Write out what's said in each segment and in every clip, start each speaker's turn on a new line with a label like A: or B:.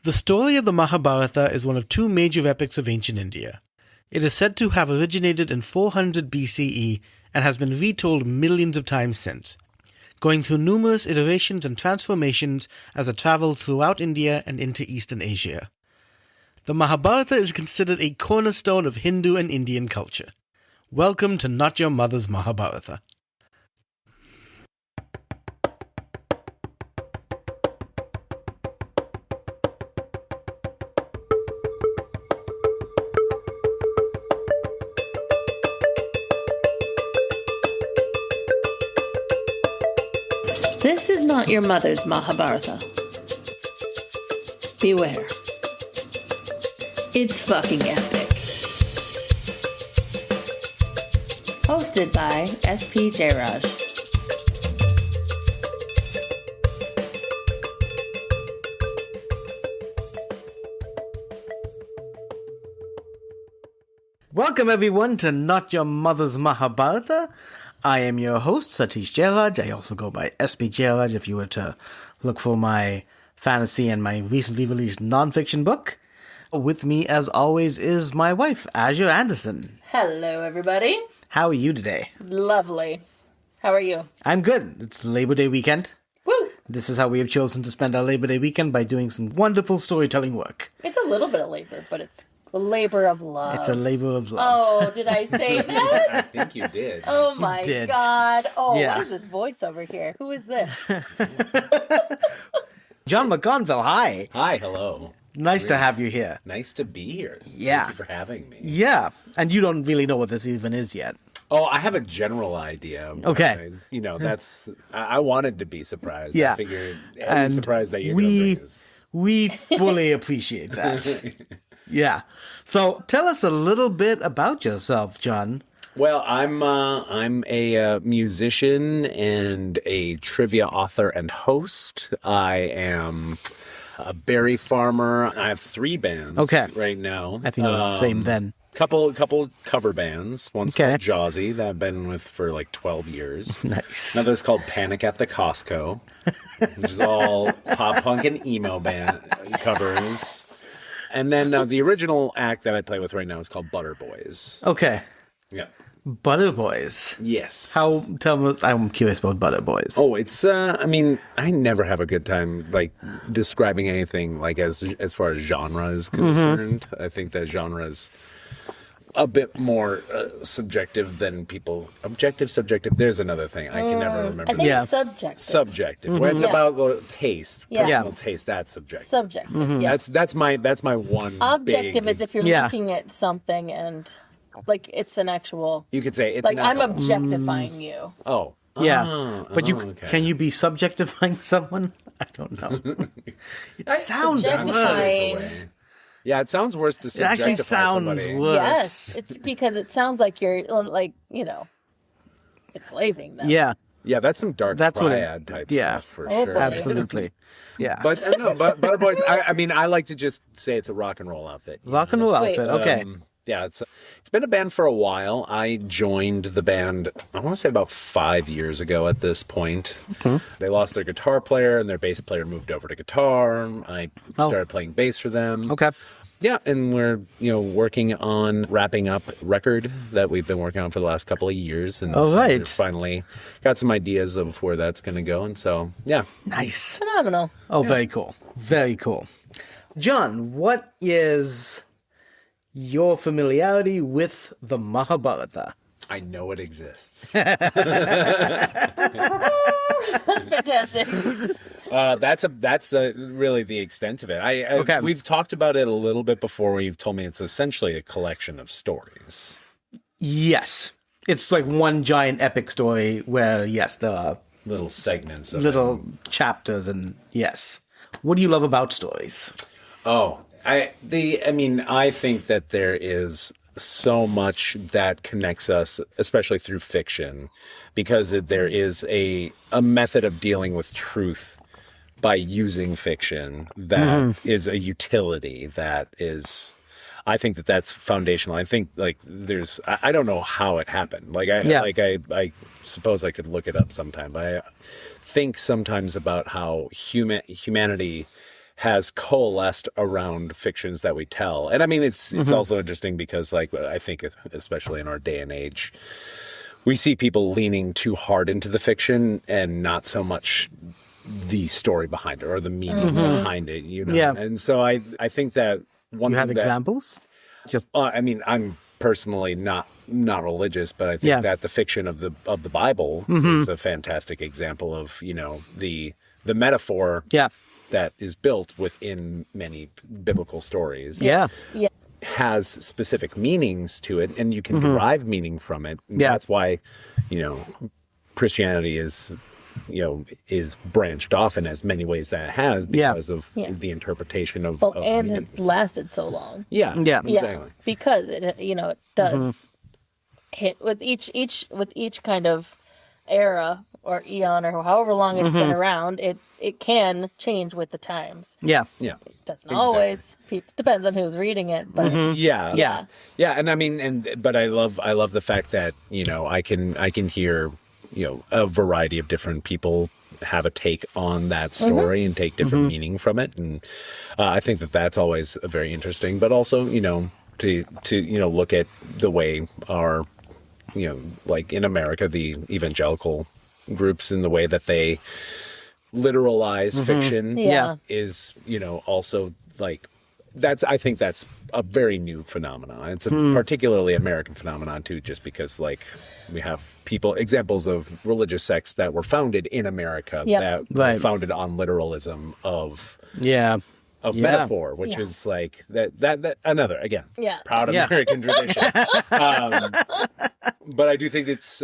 A: The story of the Mahabharata is one of two major epics of ancient India. It is said to have originated in 400 BCE and has been retold millions of times since, going through numerous iterations and transformations as it traveled throughout India and into Eastern Asia. The Mahabharata is considered a cornerstone of Hindu and Indian culture. Welcome to Not Your Mother's Mahabharata.
B: This is not your mother's Mahabharata. Beware. It's fucking epic. Hosted by SP Jayaraj.
A: Welcome everyone to Not Your Mother's Mahabharata. I am your host, Satish Jayaraj. I also go by SP Jayaraj if you were to look for my fantasy and my recently released nonfiction book. With me, as always, is my wife, Azure Anderson.
B: Hello, everybody.
A: How are you today?
B: Lovely. How are you?
A: I'm good. It's Labor Day weekend.
B: Woo!
A: This is how we have chosen to spend our Labor Day weekend, by doing some wonderful storytelling work.
B: It's a little bit of labor, but it's a labor of love.
A: It's a labor of love.
B: Oh, did I say that?
C: I think you did.
B: Oh my
A: did.
B: God. Oh,
A: Yeah.
B: What is this voice over here? Who is this?
A: John McConville, hi.
C: Hi, hello.
A: Nice to have you here.
C: Nice to be here.
A: Yeah.
C: Thank you for having me.
A: Yeah, and you don't really know what this even is yet.
C: Oh, I have a general idea.
A: Okay.
C: That's... I wanted to be surprised.
A: Yeah.
C: I figured I'd
A: And
C: be surprised that you're
A: we-
C: going to bring this.
A: We fully appreciate that. Yeah. So tell us a little bit about yourself, John.
C: Well, I'm a musician and a trivia author and host. I am a berry farmer. I have 3 bands right now.
A: I think it was the same then.
C: Couple cover bands. One's
A: Okay.
C: called Jawsy that I've been with for like 12 years.
A: Nice.
C: Another's called Panic at the Costco, which is all pop punk and emo band covers. And then the original act that I play with right now is called Butter Boys.
A: Okay.
C: Yeah.
A: Butter Boys.
C: Yes.
A: Tell me, I'm curious about Butter Boys.
C: Oh, it's. I mean, I never have a good time like describing anything like as far as genre is concerned. I think that genre is a bit more subjective than people. Objective, subjective. There's another thing I can never remember.
B: I think
A: Yeah.
B: it's subjective.
C: Subjective. Where it's about taste,
B: Yeah.
C: personal taste. That's subjective.
B: Subjective, yeah.
C: That's my one.
B: Objective
C: big,
B: is if you're
A: Yeah.
B: looking at something and like it's an actual
C: you could say it's
B: like
C: an
B: I'm
C: apple.
B: objectifying you.
C: Oh.
A: Yeah.
C: Oh,
A: But
C: okay.
A: can you be subjectifying someone? I don't know. It sounds
B: Subjectifying.
A: worse.
C: Yeah, it sounds worse to
A: It actually
C: subjectify
A: sounds
C: somebody.
A: worse.
B: Yes, it's because it sounds like you're like enslaving them.
A: Yeah.
C: Yeah, that's some dark
A: That's what it-
C: triad type
A: yeah.
C: stuff for
B: Oh,
C: sure.
B: boy.
A: Absolutely. Yeah.
C: But Butter Boys. I mean, I like to just say it's a rock and roll outfit. you
A: Rock
C: know,
A: and roll
C: it's,
A: outfit. Okay.
C: Yeah, it's been a band for a while. I joined the band, I want to say about 5 years ago at this point. They lost their guitar player and their bass player moved over to guitar. I started playing bass for them.
A: Okay.
C: Yeah, and we're working on wrapping up a record that we've been working on for the last couple of years, and
A: All
C: so
A: right.
C: we've finally got some ideas of where that's going to go. And so, yeah,
A: Nice.
B: Phenomenal.
A: Oh, very cool. Very cool. John, what is your familiarity with the Mahabharata?
C: I know it exists.
B: That's fantastic.
C: That's really the extent of it.
A: Okay.
C: We've talked about it a little bit before, where you've told me it's essentially a collection of stories.
A: Yes. It's like one giant epic story where, yes, there are
C: Little segments of
A: little chapters, and yes. What do you love about stories?
C: I think that there is so much that connects us, especially through fiction, because there is a method of dealing with truth by using fiction that is a utility that is. I think that's foundational. I think I don't know how it happened. I suppose I could look it up sometime. But I think sometimes about how humanity has coalesced around fictions that we tell. And I mean, it's also interesting because, like, I think especially in our day and age, we see people leaning too hard into the fiction and not so much the story behind it or the meaning behind it, you know?
A: Yeah.
C: And so I think that one
A: You have
C: thing that,
A: examples? Just
C: I mean, I'm personally not religious, but I think that the fiction of the Bible is a fantastic example of, you know, the metaphor that is built within many biblical stories.
A: Yeah.
C: Has specific meanings to it, and you can derive meaning from it. And that's why, you know, Christianity is branched off in as many ways that it has because of the interpretation of
B: and
C: meanings.
B: it's lasted so long.
C: Yeah, exactly.
B: Because it does hit with each kind of era or eon or however long it's been around. It can change with the times.
A: Yeah.
B: It doesn't always. Depends on who's reading it, but
C: Yeah. And I mean, but I love the fact that, you know, I can hear, you know, a variety of different people have a take on that story and take different meaning from it, and I think that that's always very interesting. But also, you know, to you know, look at the way our, you know, like in America, the evangelical groups and the way that they literalize fiction is, you know, also like I think that's a very new phenomenon. It's a particularly American phenomenon too, just because like we have examples of religious sects that were founded in America that were founded on literalism of metaphor, which is like that another again proud American tradition. But I do think it's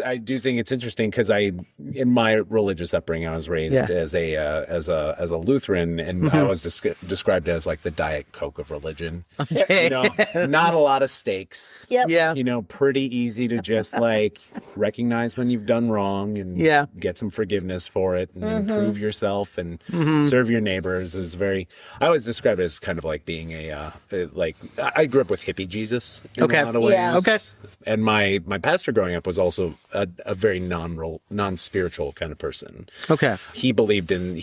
C: interesting because in my religious upbringing, I was raised as a Lutheran, and I was described as like the Diet Coke of religion.
A: Okay.
C: You know, not a lot of stakes.
B: Yep.
A: Yeah.
C: You know, pretty easy to just like recognize when you've done wrong and get some forgiveness for it and improve yourself and serve your neighbors. I always describe it as kind of like being like I grew up with hippie Jesus in a lot of ways.
B: Yeah.
A: Okay.
C: And my pastor growing up was also a very non-spiritual kind of person.
A: Okay.
C: He believed in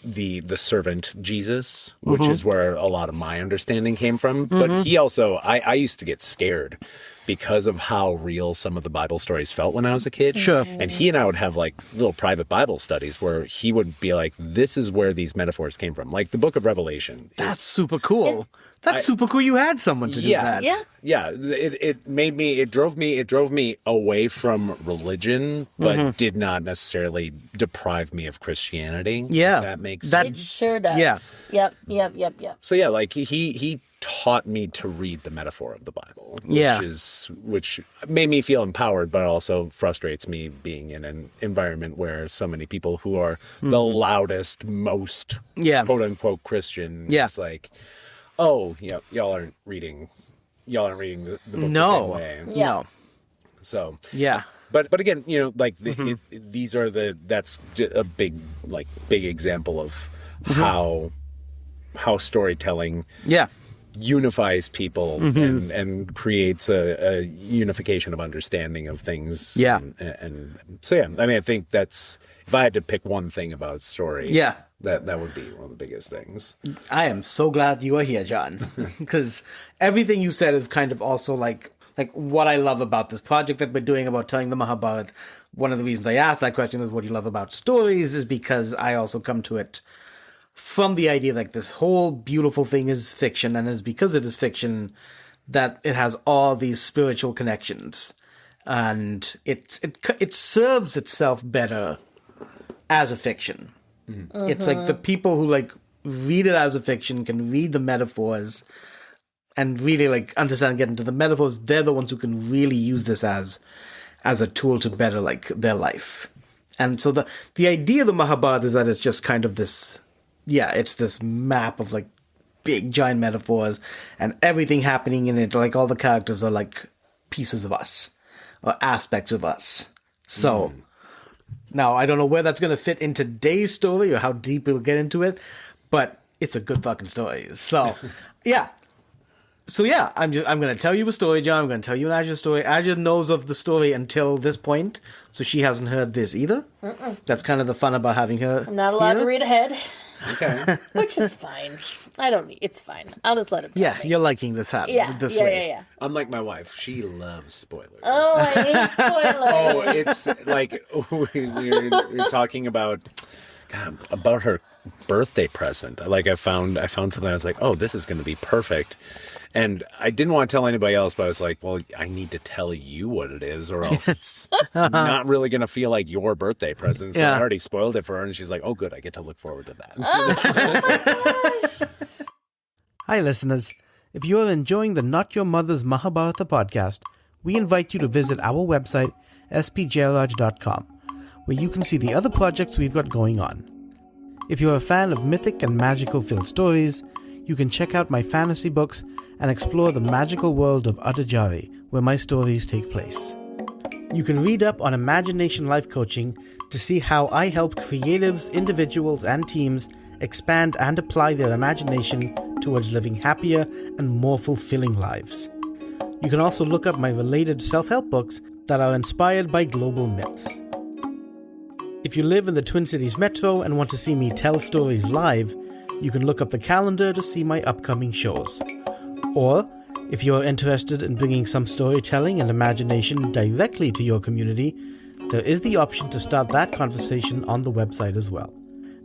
C: the servant Jesus, which is where a lot of my understanding came from. But he also I used to get scared because of how real some of the Bible stories felt when I was a kid.
A: Sure.
C: And he and I would have like little private Bible studies where he would be like, this is where these metaphors came from. Like the book of Revelation.
A: That's super cool. That's super cool you had someone to do that.
B: Yeah.
C: It drove me away from religion, but did not necessarily deprive me of Christianity.
A: Yeah.
C: If that makes
B: It
C: sense.
B: sure does.
A: Yeah.
B: Yep.
C: So yeah, like he taught me to read the metaphor of the Bible, which made me feel empowered, but also frustrates me being in an environment where so many people who are the loudest, most quote unquote Christian is like, oh, yeah, y'all aren't reading the book the same way.
A: No.
C: So
A: Yeah.
C: But again, you know, like that's a big example of how storytelling unifies people and creates a unification of understanding of things.
A: Yeah.
C: And so I mean, I think that's, if I had to pick one thing about story, that would be one of the biggest things.
A: I am so glad you are here, John, because everything you said is kind of also like what I love about this project that we're doing about telling the Mahabharata. One of the reasons I asked that question is what you love about stories is because I also come to it from the idea like this whole beautiful thing is fiction, and it's because it is fiction that it has all these spiritual connections, and it serves itself better as a fiction. It's like the people who like read it as a fiction can read the metaphors and really like understand and get into the metaphors. They're the ones who can really use this as a tool to better like their life. And so the idea of the Mahabharata is that it's just kind of this, it's this map of like big giant metaphors and everything happening in it. Like all the characters are like pieces of us or aspects of us. So now I don't know where that's going to fit in today's story or how deep we'll get into it, but it's a good fucking story. So I'm going to tell you a story, John. I'm going to tell you an Azure story. Azure knows of the story until this point, so she hasn't heard this either. That's kind of the fun about having her.
B: I'm not allowed to read ahead.
C: Okay.
B: which is fine. I don't need. It's fine. I'll just let him tell me.
A: You're liking this happen this
B: yeah,
A: way.
B: yeah.
C: Unlike my wife, she loves spoilers.
B: Oh, I hate spoilers.
C: Oh, it's like we're talking about her birthday present. Like I found something. I was like, oh, this is going to be perfect. And I didn't want to tell anybody else, but I was like, well, I need to tell you what it is, or else it's not really going to feel like your birthday present. So I already spoiled it for her, and she's like, oh, good, I get to look forward to that.
B: Oh, my gosh.
A: Hi, listeners. If you are enjoying the Not Your Mother's Mahabharata podcast, we invite you to visit our website, spjairaj.com, where you can see the other projects we've got going on. If you're a fan of mythic and magical-filled stories, you can check out my fantasy books and explore the magical world of Adajari, where my stories take place. You can read up on imagination life coaching to see how I help creatives, individuals, and teams expand and apply their imagination towards living happier and more fulfilling lives. You can also look up my related self-help books that are inspired by global myths. If you live in the Twin Cities Metro and want to see me tell stories live, you can look up the calendar to see my upcoming shows. Or, if you're interested in bringing some storytelling and imagination directly to your community, there is the option to start that conversation on the website as well.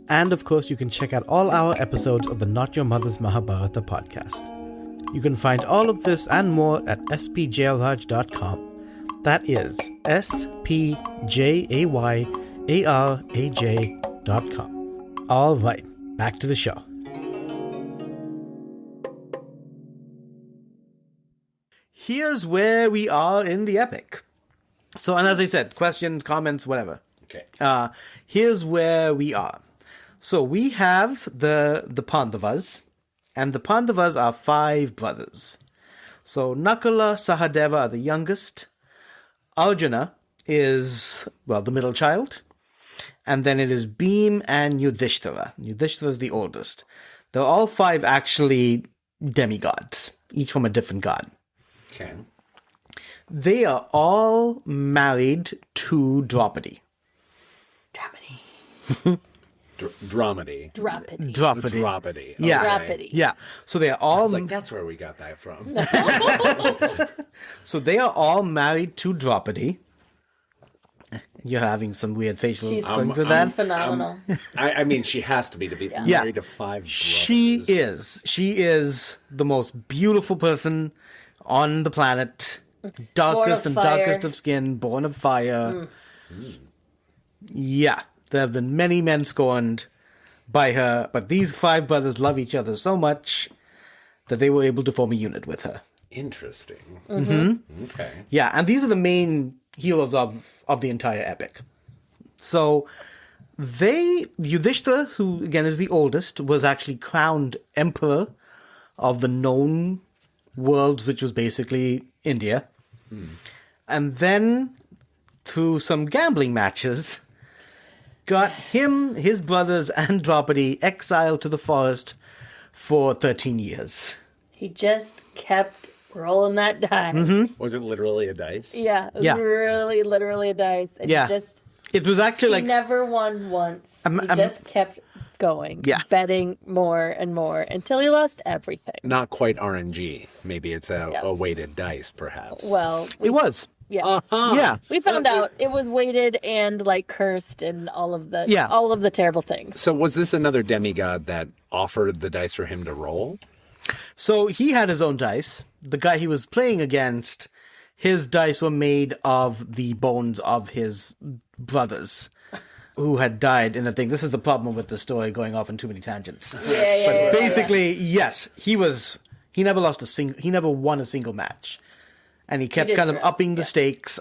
A: And of course, you can check out all our episodes of the Not Your Mother's Mahabharata podcast. You can find all of this and more at spjairaj.com. That is spjayraj.com. All right, back to the show. Here's where we are in the epic. So, and as I said, questions, comments, whatever.
C: Okay.
A: Here's where we are. So we have the Pandavas, and the Pandavas are 5 brothers. So Nakula, Sahadeva are the youngest. Arjuna is, well, the middle child. And then it is Bheema and Yudhishthira. Yudhishthira is the oldest. They're all 5 actually demigods, each from a different god.
C: Okay.
A: They are all married to Draupadi.
C: Dramedy.
B: Draupadi.
A: Yeah.
B: Draupadi.
A: Yeah. So they are
C: I
A: all
C: was like, that's where we got that from.
A: So they are all married to Draupadi. You're having some weird facial
B: She's
A: thing to
B: She's
A: that.
B: phenomenal.
C: I mean, she has to be married to 5 brothers.
A: She is the most beautiful person on the planet. Darkest and darkest of skin, born of fire. Yeah. There have been many men scorned by her, but these 5 brothers love each other so much that they were able to form a unit with her.
C: Interesting.
A: Mm-hmm.
C: Okay.
A: Yeah, and these are the main heroes of the entire epic. So Yudhishthira, who again is the oldest, was actually crowned emperor of the known worlds, which was basically India. And then, through some gambling matches, got him, his brothers, and Draupadi exiled to the forest for 13 years.
B: He just kept rolling that dice.
C: Was it literally a dice?
B: Yeah, it was really literally a dice. And
A: Yeah. It was actually
B: he never won once. He just kept going, betting more and more until he lost everything.
C: Not quite RNG. Maybe it's a weighted dice, perhaps.
B: Well,
A: it was.
B: Yeah.
A: Yeah.
B: We found out it was weighted and like cursed and all of the terrible things.
C: So was this another demigod that offered the dice for him to roll?
A: So he had his own dice. The guy he was playing against, his dice were made of the bones of his brothers who had died in a thing. This is the problem with the story going off in too many tangents. But basically, yes, he never won a single match. And he kept kind of upping the stakes.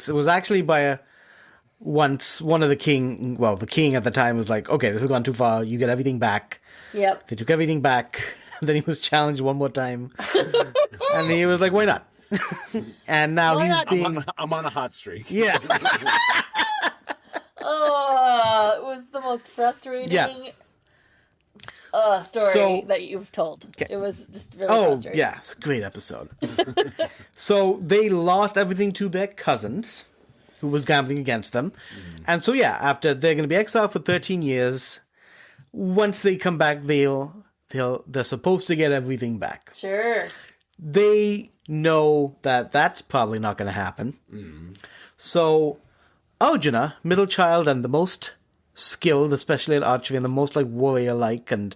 A: It was actually by once one of the king at the time was like, okay, this has gone too far. You get everything back.
B: Yep.
A: They took everything back. Then he was challenged one more time. And he was like, why not? And now
C: I'm on a hot streak.
A: Yeah.
B: Oh, it was the most frustrating story that you've told. Okay. It was just really frustrating.
A: Yeah, it's a great episode. So they lost everything to their cousins, who was gambling against them. And so, after they're going to be exiled for 13 years, once they come back, they're supposed to get everything back.
B: Sure.
A: They know that that's probably not going to happen. So Arjuna, middle child and the most skilled, especially at archery, and the most like warrior-like, and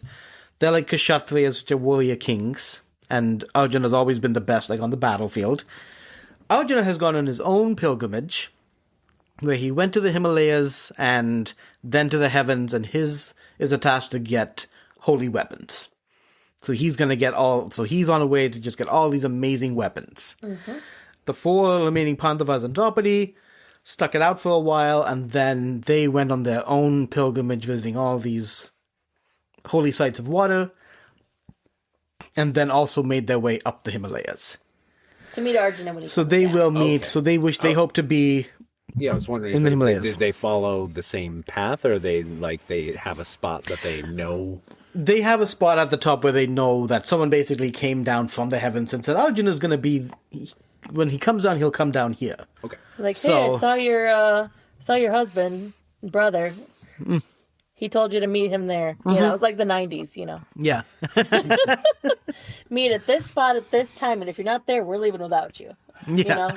A: they're like Kshatriyas, which are warrior kings, and Arjuna's always been the best, like on the battlefield. Arjuna has gone on his own pilgrimage, where he went to the Himalayas and then to the heavens, and his is attached to get holy weapons. So he's on a way to just get all these amazing weapons. The 4 remaining Pandavas and Draupadi stuck it out for a while, and then they went on their own pilgrimage, visiting all these holy sites of water, and then also made their way up the Himalayas.
B: To meet Arjuna when he
A: So
B: comes
A: they
B: down.
A: will meet, so they hope to be...
C: Yeah, I was wondering
A: In the
C: if
A: Himalayas.
C: did they follow the same path, or they have a spot that they know?
A: They have a spot at the top where they know that someone basically came down from the heavens and said, Arjuna's going to be... When he comes down, he'll come down here.
C: Okay.
B: Like, hey,
A: So-
B: I saw your husband, brother. He told you to meet him there. You know, it was like the 90s, you know.
A: Yeah.
B: Meet at this spot at this time, and if you're not there, we're leaving without you. You
A: Yeah.
B: know?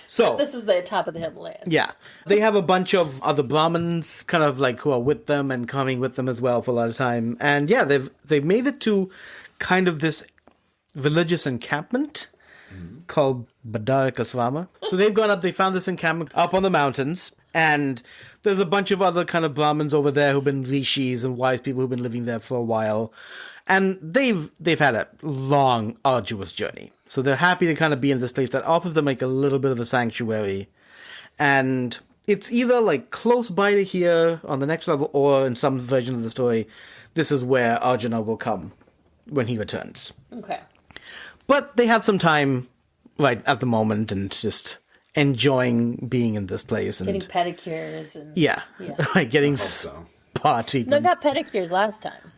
A: So...
B: This was the top of the Himalayas.
A: Yeah. They have a bunch of other Brahmins kind of like who are with them and coming with them as well for a lot of time. And yeah, they've made it to kind of this religious encampment called Badarikaswama. So they've gone up, they found this encampment up on the mountains, and there's a bunch of other kind of Brahmins over there who've been rishis and wise people who've been living there for a while. And they've had a long, arduous journey. So they're happy to kind of be in this place that offers them like a little bit of a sanctuary. And it's either like close by to here on the next level, or in some version of the story, this is where Arjuna will come when he returns.
B: Okay.
A: But they have some time right at the moment and just enjoying being in this place. And
B: Getting pedicures and...
A: yeah,
B: Yeah.
A: like getting
C: So
A: spa
B: No,
A: treatment.
B: got pedicures last time.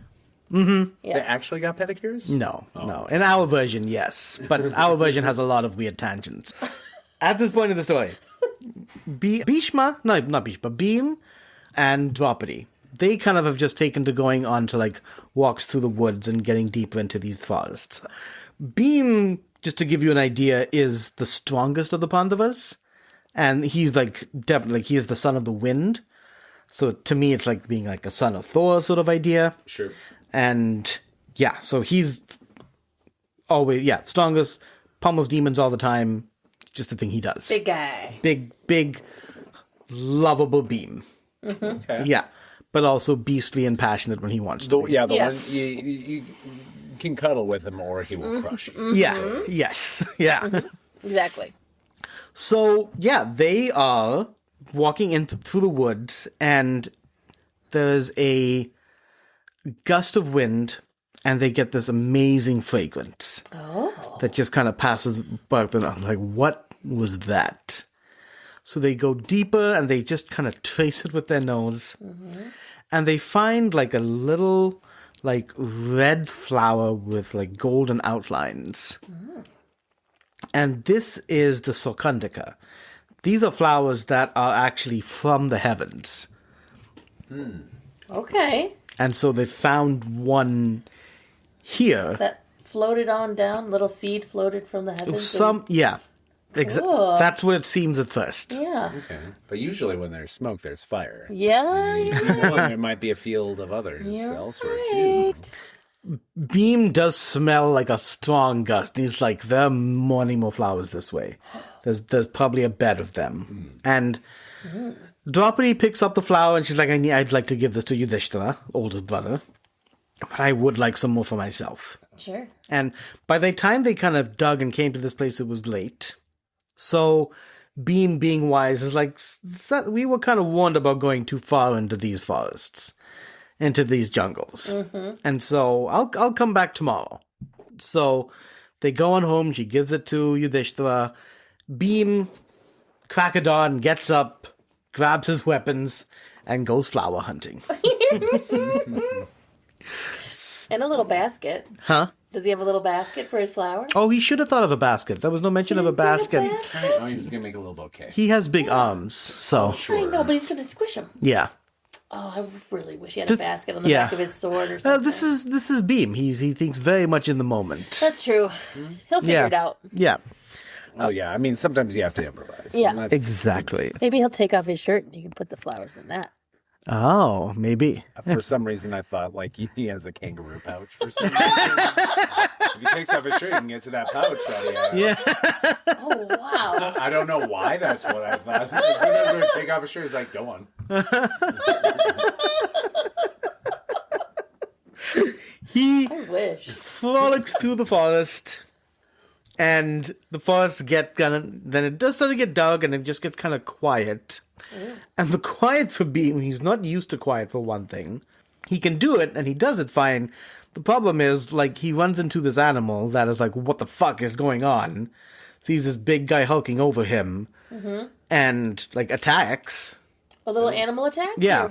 B: Mm-hmm.
C: they
B: Yeah.
C: actually got pedicures?
A: No. In our version, yes. But our version has a lot of weird tangents. At this point in the story, Bheem and Draupadi, they kind of have just taken to going on to like walks through the woods and getting deeper into these forests. Bheem, just to give you an idea, is the strongest of the Pandavas. And he's like, definitely, he is the son of the wind. So to me, it's like being like a son of Thor sort of idea.
C: Sure.
A: And yeah, so he's always, strongest, pummels demons all the time. Just the thing he does.
B: Big guy.
A: Big, lovable Bheem.
C: Okay.
A: Yeah, but also beastly and passionate when he wants to.
C: The
B: Yeah.
C: one you can cuddle with him, or he will crush you.
A: Yeah, yes, yeah.
B: Exactly.
A: So, yeah, they are walking through the woods, and there's a gust of wind, and they get this amazing fragrance that just kind of passes by them. I'm like, what was that? So they go deeper, and they just kind of trace it with their nose, and they find like a little like red flower with like golden outlines. And this is the Sokandika. These are flowers that are actually from the heavens.
B: Okay.
A: And so they found one here.
B: That floated on down, little seed floated from the heavens.
A: Cool. That's what it seems at first.
B: Yeah.
C: Okay. But usually when there's smoke, there's fire.
B: Yeah.
C: You see one, there might be a field of others elsewhere too.
A: Bheem does smell like a strong gust. He's like, there are many more flowers this way. There's probably a bed of them. And Draupadi picks up the flower and she's like, I'd like to give this to Yudhishthira, oldest brother. But I would like some more for myself.
B: Sure.
A: And by the time they kind of dug and came to this place, it was late. So Bheem, being wise, is like, we were kind of warned about going too far into these forests, into these jungles. And so I'll come back tomorrow. So they go on home. She gives it to Yudhishthira. Bheem, crack of dawn, gets up, grabs his weapons, and goes flower hunting.
B: And a little basket.
A: Huh?
B: Does he have a little basket for his flower?
A: Oh, he should have thought of a basket. There was no mention of a basket.
C: Oh, he's gonna make a little bouquet.
A: He has big arms, so
B: I know, but he's going to squish him.
A: yeah.
B: Oh, I really wish he had a basket on the back of his sword or something.
A: This is Beam. He thinks very much in the moment.
B: That's true. He'll figure it out.
A: Yeah.
C: Oh yeah, I mean sometimes you have to improvise.
B: Yeah.
A: Exactly.
B: Maybe he'll take off his shirt and you can put the flowers in that.
A: Oh, maybe.
C: For some reason, I thought like he has a kangaroo pouch. For some reason, if he takes off his shirt, he can get to that pouch that he has.
A: Yeah.
B: Oh, wow.
C: I don't know why that's what I thought. As soon as we take off his shirt, he's like, "Go on."
B: I wish.
A: Frolics through the forest, and the forest then it does start to get dark, and it just gets kind of quiet. And the quiet for Beam, he's not used to quiet for one thing. He can do it, and he does it fine. The problem is, like, he runs into this animal that is like, what the fuck is going on? Sees this big guy hulking over him, and, like, attacks.
B: A little animal attacks?
A: Yeah,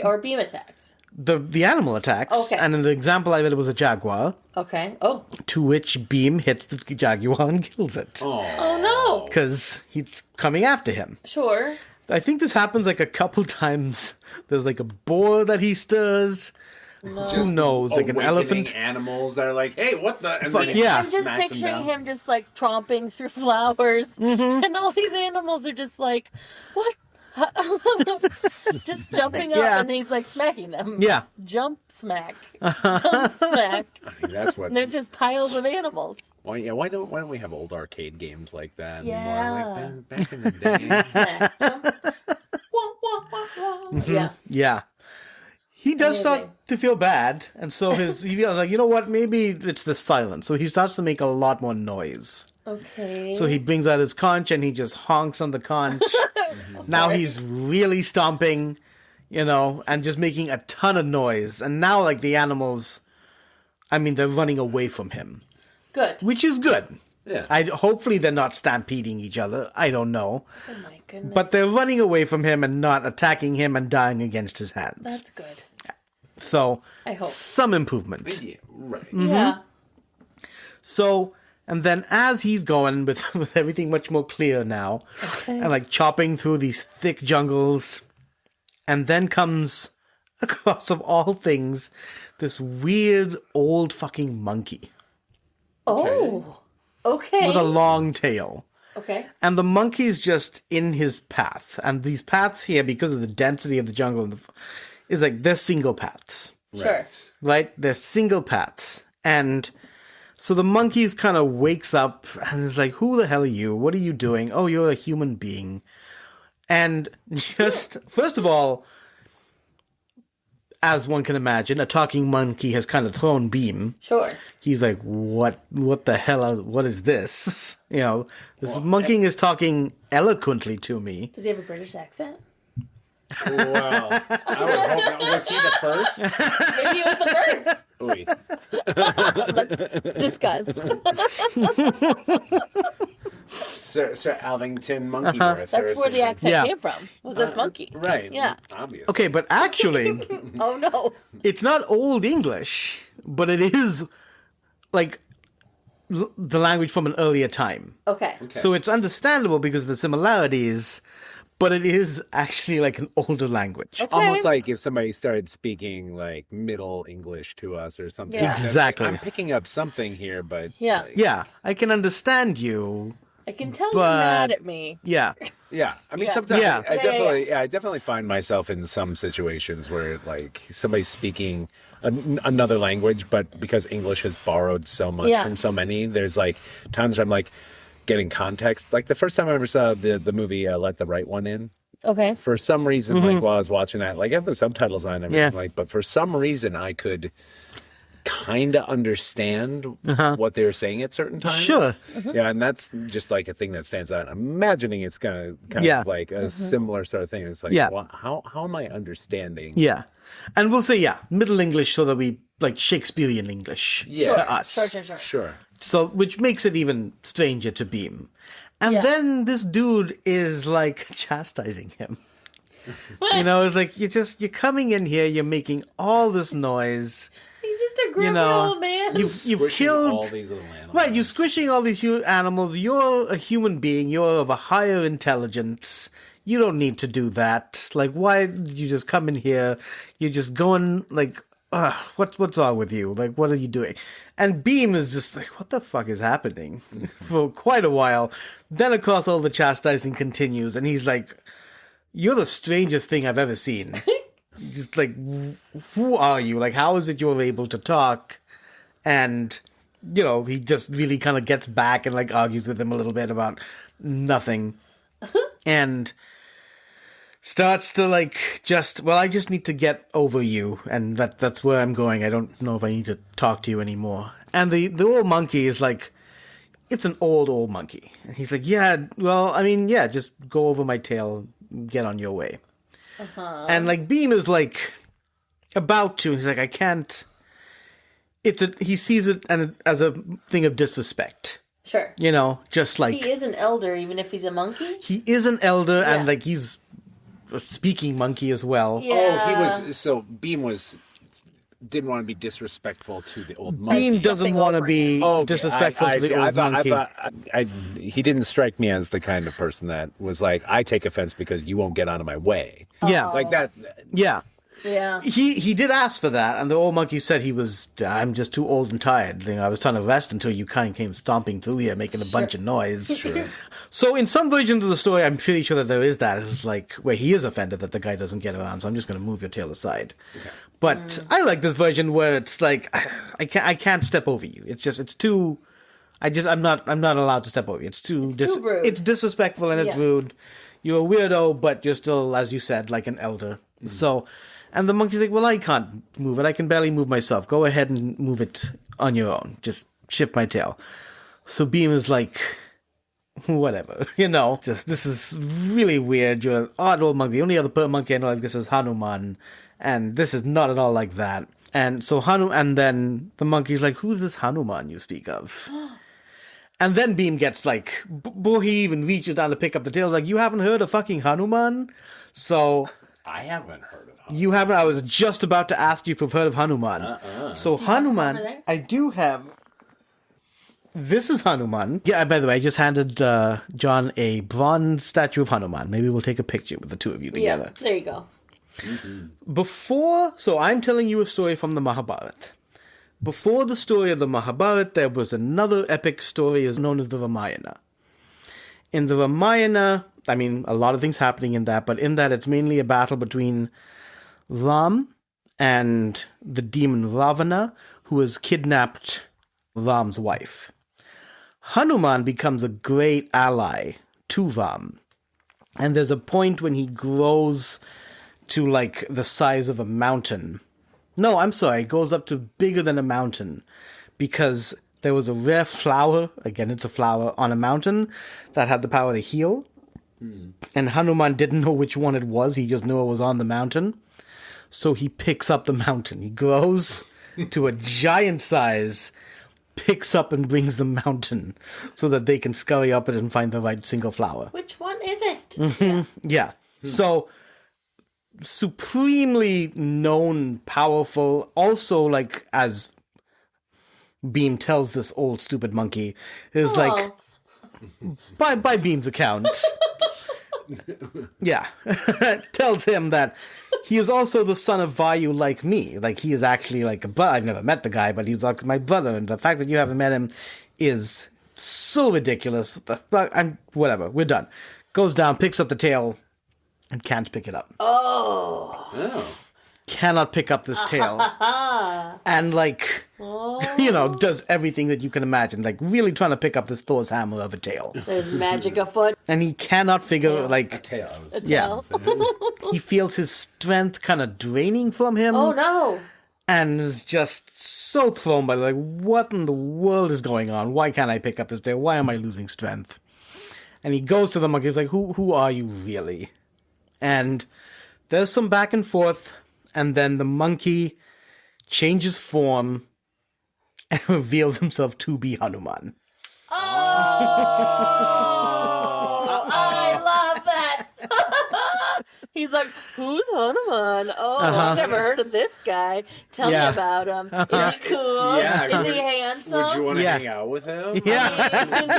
B: Or Beam attacks?
A: The animal attacks,
B: Okay.
A: and in the example I read, it was a jaguar,
B: Okay. Oh.
A: to which Beam hits the jaguar and kills it.
B: Oh, no.
A: Because he's coming after him.
B: Sure.
A: I think this happens like a couple times. There's like a boar that he stirs. Who knows? Like an
C: Awakening
A: elephant.
C: animals that are like, "Hey, what the?" And
A: Fuck
C: then
A: yeah.
B: I'm just
C: smacks
B: picturing
C: down.
B: him just like tromping through flowers, and all these animals are just like, what? Just jumping up,
A: Yeah.
B: and he's like smacking them.
A: Yeah.
B: Jump smack. Jump smack.
C: That's what.
B: And they're just piles of animals.
C: Why don't we have old arcade games like that anymore?
B: Yeah.
C: Like back in the day.
B: Smack. Jump. Wah, wah, wah, wah. Yeah.
A: Yeah. He does start
B: Amazing.
A: to feel bad. And so he feels like, you know what? Maybe it's the silence. So he starts to make a lot more noise.
B: Okay.
A: So he brings out his conch and he just honks on the conch. Now
B: Sorry.
A: he's really stomping, and just making a ton of noise. And now, like, the animals, they're running away from him,
B: Good.
A: which is good.
C: Yeah.
A: Hopefully they're not stampeding each other. I don't know.
B: Oh my goodness.
A: But they're running away from him and not attacking him and dying against his hands.
B: That's good.
A: So,
B: I hope.
A: some improvement.
C: Yeah, right.
B: Yeah.
A: So, and then as he's going with everything much more clear now, and like chopping through these thick jungles, and then comes across, of all things, this weird old fucking monkey
B: Oh. Okay.
A: with a long tail.
B: Okay.
A: And the monkey's just in his path. And these paths here, because of the density of the jungle, is like, they're single paths.
B: Sure.
A: Right? They're single paths. And so the monkey's kind of wakes up and is like, who the hell are you? What are you doing? Oh, you're a human being. And just, first of all, as one can imagine, a talking monkey has kind of thrown Beam.
B: Sure.
A: He's like, what the hell, what is this? This monkey is talking eloquently to me.
B: Does he have a British accent?
C: Wow. I would hope that. Was he the first?
B: Maybe he was the
C: Oy.
B: first. Discuss.
C: Sir Alvington Monkeyworth.
B: That's where the accent
A: Yeah.
B: came from. Was this monkey?
C: Right.
B: Yeah.
C: Obviously.
A: Okay, but actually,
B: Oh no.
A: it's not Old English, but it is like the language from an earlier time.
B: Okay.
A: So it's understandable because of the similarities, but it is actually like an older language.
B: Okay.
C: Almost like if somebody started speaking like Middle English to us or something.
B: Yeah.
C: It's like,
A: Exactly.
C: I'm picking up something here, but
B: Yeah.
A: Yeah, I can understand you.
B: I can tell you're
A: But-
B: mad at me.
A: Yeah.
C: yeah. I mean,
B: Yeah.
C: sometimes
A: Yeah.
C: I definitely find myself in some situations where like somebody's speaking another language, but because English has borrowed so much
B: Yeah.
C: from so many, there's like times where I'm like getting context. Like the first time I ever saw the movie Let the Right One In.
B: Okay.
C: For some reason, like while I was watching that, like I have the subtitles on and everything,
A: Yeah.
C: like, but for some reason I could kind of understand what they were saying at certain times.
A: Sure.
C: Yeah, and that's just like a thing that stands out. I'm imagining it's gonna kind
A: Yeah.
C: of like a similar sort of thing. It's like,
A: Yeah.
C: well, how am I understanding?
A: Yeah. And we'll say, Middle English so that we like Shakespearean English
C: Yeah.
A: to us.
B: Sure.
C: Sure.
A: So, which makes it even stranger to Beam. And
B: Yeah.
A: then this dude is like chastising him. It's like you're coming in here, you're making all this noise.
B: He's just a grumpy old man.
A: You've
C: Squishing
A: killed
C: all these little animals.
A: right. You're squishing all these animals. You're a human being. You're of a higher intelligence. you don't need to do that. Like, why did you just come in here? You're just going, like, what's wrong with you? Like, what are you doing? And Beam is just like, what the fuck is happening? For quite a while. Then, of course, all the chastising continues, and he's like, you're the strangest thing I've ever seen. Just like, who are you? Like, how is it you're able to talk? And, you know, he just really kind of gets back and, like, argues with him a little bit about nothing. And starts to, like, I just need to get over you. And that's where I'm going. I don't know if I need to talk to you anymore. And the old monkey is like, it's an old monkey. And he's like, just go over my tail, get on your way. And, like, Beam is, like, about to. He's like, I can't. He sees it as a thing of disrespect.
B: Sure.
A: You know, just like.
B: He is an elder, even if he's a monkey?
A: He is an elder, and, like, he's a speaking monkey as well.
B: Yeah.
C: Beam didn't want to be disrespectful to the old monkey.
A: Beam doesn't want to be disrespectful to the old monkey.
C: He didn't strike me as the kind of person that was like, I take offense because you won't get out of my way.
A: Yeah.
C: Like that.
A: Yeah.
B: Yeah.
A: He did ask for that, and the old monkey said I'm just too old and tired. You know, I was trying to rest until you kind of came stomping through here, making a bunch of noise. Sure. So in some versions of the story, I'm pretty sure that there is that. It's like where he is offended that the guy doesn't get around, so I'm just going to move your tail aside. Okay. But I like this version where it's like I can't step over you. It's too. I'm not allowed to step over you. It's too rude. It's disrespectful and it's rude. You're a weirdo, but you're still, as you said, like an elder. Mm-hmm. So. And the monkey's like, well, I can't move it. I can barely move myself. Go ahead and move it on your own. Just shift my tail. So Beam is like, whatever, you know. This is really weird. You're an odd old monkey. The only other monkey I know like this is Hanuman. And this is not at all like that. And so and then the monkey's like, who's this Hanuman you speak of? And then Beam gets like, before he even reaches down to pick up the tail, like, you haven't heard of fucking Hanuman? So...
C: I haven't heard of Hanuman.
A: You haven't? I was just about to ask you if you've heard of Hanuman. So Hanuman, I do have. This is Hanuman. Yeah, by the way, I just handed John a bronze statue of Hanuman. Maybe we'll take a picture with the two of you together.
B: Yeah, there you go.
A: Mm-hmm. So I'm telling you a story from the Mahabharata. Before the story of the Mahabharata, there was another epic story known as the Ramayana. In the Ramayana, I mean, a lot of things happening in that, but in that it's mainly a battle between Ram and the demon Ravana, who has kidnapped Ram's wife. Hanuman becomes a great ally to Ram. And there's a point when he grows to, like, the size of a mountain. No, I'm sorry, it goes up to bigger than a mountain, because there was a rare flower, again, it's a flower, on a mountain that had the power to heal. And Hanuman didn't know which one it was. He just knew it was on the mountain. So he picks up the mountain. He grows to a giant size, picks up and brings the mountain so that they can scurry up it and find the right single flower.
B: Which one is it?
A: Mm-hmm. Yeah. So, supremely known, powerful, also, like, as Beam tells this old stupid monkey, is like, by Beam's account, yeah, tells him that he is also the son of Vayu like me. Like, he is actually like I've never met the guy, but he's like my brother, and the fact that you haven't met him is so ridiculous. What the fuck? Whatever, we're done. Goes down, picks up the tail, and can't pick it up.
B: Oh.
A: Cannot pick up this tail. And, like, you know, does everything that you can imagine. Like, really trying to pick up this Thor's hammer of a tail.
B: There's magic afoot.
A: And he cannot figure, like...
C: A tail.
A: Yeah. He feels his strength kind of draining from him.
B: Oh, no.
A: And is just so thrown by, like, what in the world is going on? Why can't I pick up this tail? Why am I losing strength? And he goes to the monkey. He's like, who are you really? And there's some back and forth. And then the monkey changes form and reveals himself to be Hanuman.
B: Oh, I love that. He's like, who's Hanuman? Oh, I've never heard of this guy. Tell me about him. Is he cool?
C: Yeah.
B: Is he handsome?
C: Would you want to hang out with him?
A: Yeah.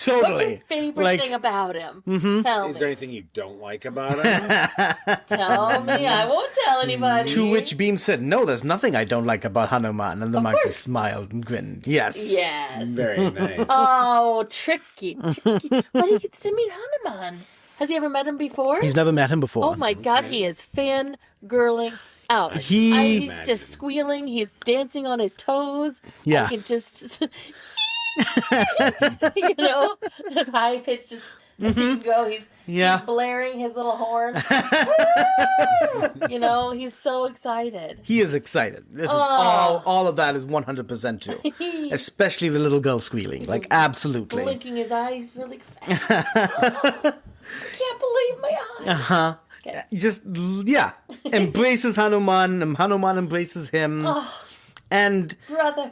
A: Totally.
B: What's your favorite thing about him? Tell
C: Is
B: me.
C: there anything you don't like about him?
B: Tell me. I won't tell anybody.
A: To which Beam said, "No, there's nothing I don't like about Hanuman." And the monkey smiled and grinned. Yes.
B: Yes.
C: Very nice.
B: Oh, tricky. But he gets to meet Hanuman. Has he ever met him before?
A: He's never met him before.
B: Oh my God, he is fangirling out.
A: He-
B: He's just squealing. He's dancing on his toes.
A: Yeah.
B: I can just, as high pitched just as he can go. He's blaring his little horn. He's so excited.
A: He is excited. This is all of that is 100% true. Especially the little girl squealing. Like, absolutely.
B: Blinking his eyes really fast. I can't believe my eyes.
A: Uh-huh.
B: Okay.
A: Just, embraces Hanuman, and Hanuman embraces him. And
B: Brother.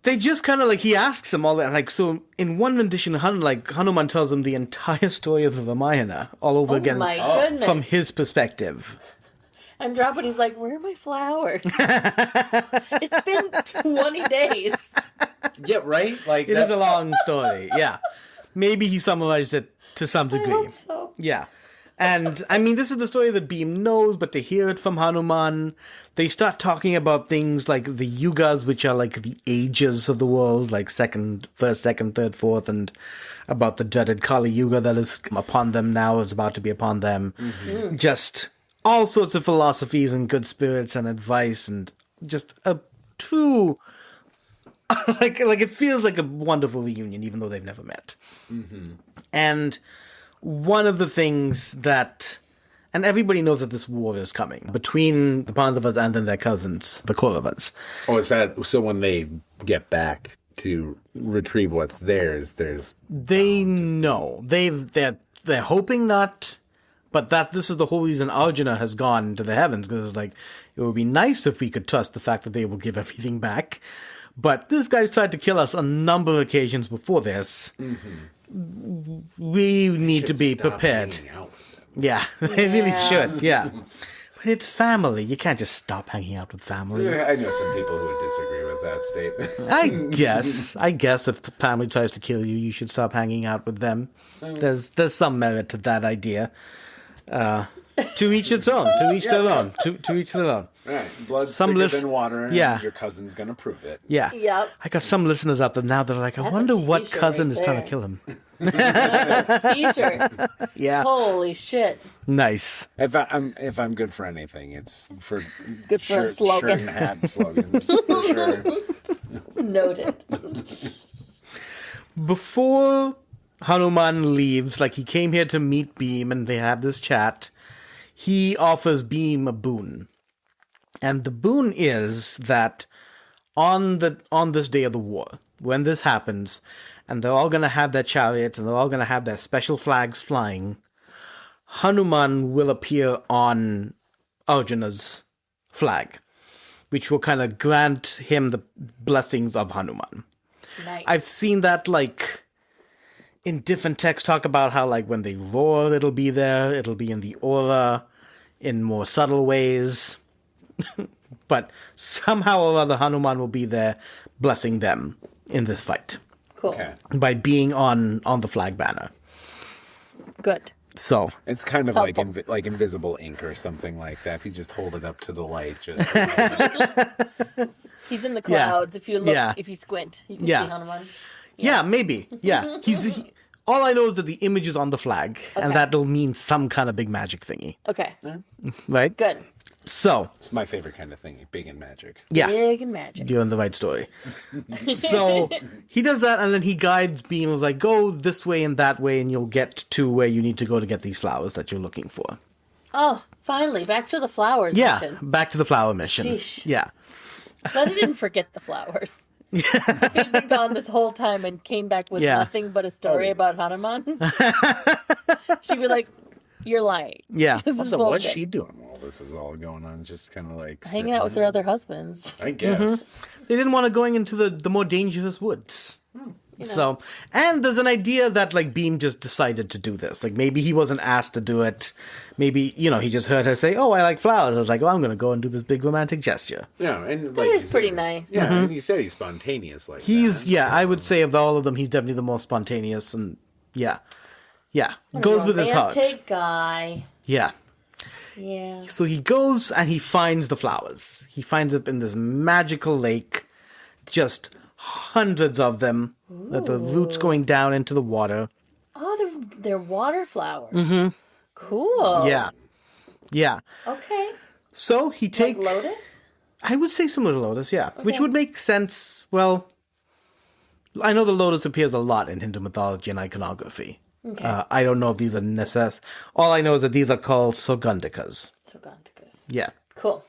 A: they just kind of, he asks him all that. Like, so in one rendition, Hanuman tells him the entire story of the Ramayana all over again.
B: My goodness.
A: From his perspective.
B: And Draupadi's like, where are my flowers? It's been 20 days.
C: Yeah, right?
A: It is a long story, yeah. Maybe he summarized it to some degree.
B: I hope so.
A: Yeah. And, I mean, this is the story that Beam knows, but to hear it from Hanuman, they start talking about things like the yugas, which are like the ages of the world, like first, second, third, fourth, and about the dreaded Kali Yuga that is upon them now, is about to be upon them. Mm-hmm. Just all sorts of philosophies and good spirits and advice, and just a true... like it feels like a wonderful reunion, even though they've never met. Mm-hmm. And one of the things that, and everybody knows that this war is coming between the Pandavas and then their cousins, the Kauravas.
C: Oh, is that so? When they get back to retrieve what's theirs,
A: they know they're hoping not, but that this is the whole reason Arjuna has gone to the heavens, because it's like it would be nice if we could trust the fact that they will give everything back. But this guy's tried to kill us a number of occasions before this. Mm-hmm. We need to be prepared. Yeah, they really should, yeah. But it's family. You can't just stop hanging out with family.
C: Yeah, I know some people who would disagree with that statement.
A: I guess if the family tries to kill you, you should stop hanging out with them. There's some merit to that idea. To each its own. To each their own. To each their own.
C: Right. Blood's thicker than water, and your cousin's going to prove it.
A: Yeah.
B: Yep.
A: I got some listeners out there now that are like, I wonder what cousin is trying to kill him.
B: That's a t-shirt.
A: Yeah.
B: Holy shit.
A: Nice.
C: If I'm good for anything, it's for
B: good for a slogan.
C: Shirt and hat slogans, for sure.
B: Noted.
A: Before Hanuman leaves, he came here to meet Beam and they have this chat, he offers Beam a boon. And the boon is that on this day of the war, when this happens, and they're all going to have their chariots and they're all going to have their special flags flying, Hanuman will appear on Arjuna's flag, which will kind of grant him the blessings of Hanuman.
B: Nice.
A: I've seen that, in different texts talk about how, when they roar, it'll be there, it'll be in the aura, in more subtle ways. But somehow or other, Hanuman will be there blessing them in this fight.
B: Cool.
C: Okay.
A: By being on the flag banner.
B: Good.
A: So
C: it's kind of
B: helpful.
C: like invisible ink or something like that. If you just hold it up to the light, just
B: he's in the clouds.
A: Yeah.
B: If you look,
A: Yeah.
B: if you squint, you can
A: Yeah.
B: see Hanuman.
A: yeah, maybe. Yeah, all I know is that the image is on the flag, and that'll mean some kind of big magic thingy,
B: Okay.
A: right?
B: Good.
A: So
C: it's my favorite kind of thing, big and magic.
A: yeah,
B: Big and magic.
A: you're in the right story. So he does that, and then he guides Beam. Was like, go this way and that way, and you'll get to where you need to go to get these flowers that you're looking for.
B: Oh, finally, back to the flowers
A: Yeah,
B: mission.
A: back to the flower mission.
B: Sheesh.
A: Yeah.
B: Glad he didn't forget the flowers. If he'd been gone this whole time and came back with nothing but a story about Hanuman, she'd be like, you're lying.
A: Yeah.
B: This is
C: Also, what's
B: bullshit.
C: she doing while this is all going on? Just kind of
B: Hanging out with her other husbands.
C: I guess.
A: They didn't want to going into the more dangerous woods. So, and there's an idea that Beam just decided to do this. Maybe he wasn't asked to do it. Maybe, he just heard her say, "Oh, I like flowers." I was like, "Oh, I'm going to go and do this big romantic gesture."
C: Yeah, and
B: That is pretty nice.
C: Yeah, and you said he's spontaneous
A: He's,
C: that,
A: I would say of all of them, he's definitely the most spontaneous and Yeah. Yeah. Goes with his heart.
B: Romantic guy.
A: Yeah.
B: Yeah.
A: So he goes and he finds the flowers. He finds it in this magical lake. Just hundreds of them. With the roots going down into the water.
B: Oh, they're water flowers. Mm-hmm. Cool.
A: Yeah. Yeah.
B: Okay.
A: So he
B: Like
A: takes...
B: lotus?
A: I would say similar to lotus, yeah.
B: Okay.
A: Which would make sense. Well, I know the lotus appears a lot in Hindu mythology and iconography.
B: Okay.
A: I don't know if these are necessary. All I know is that these are called Sogandikas.
B: Soganticus.
A: Yeah.
B: Cool.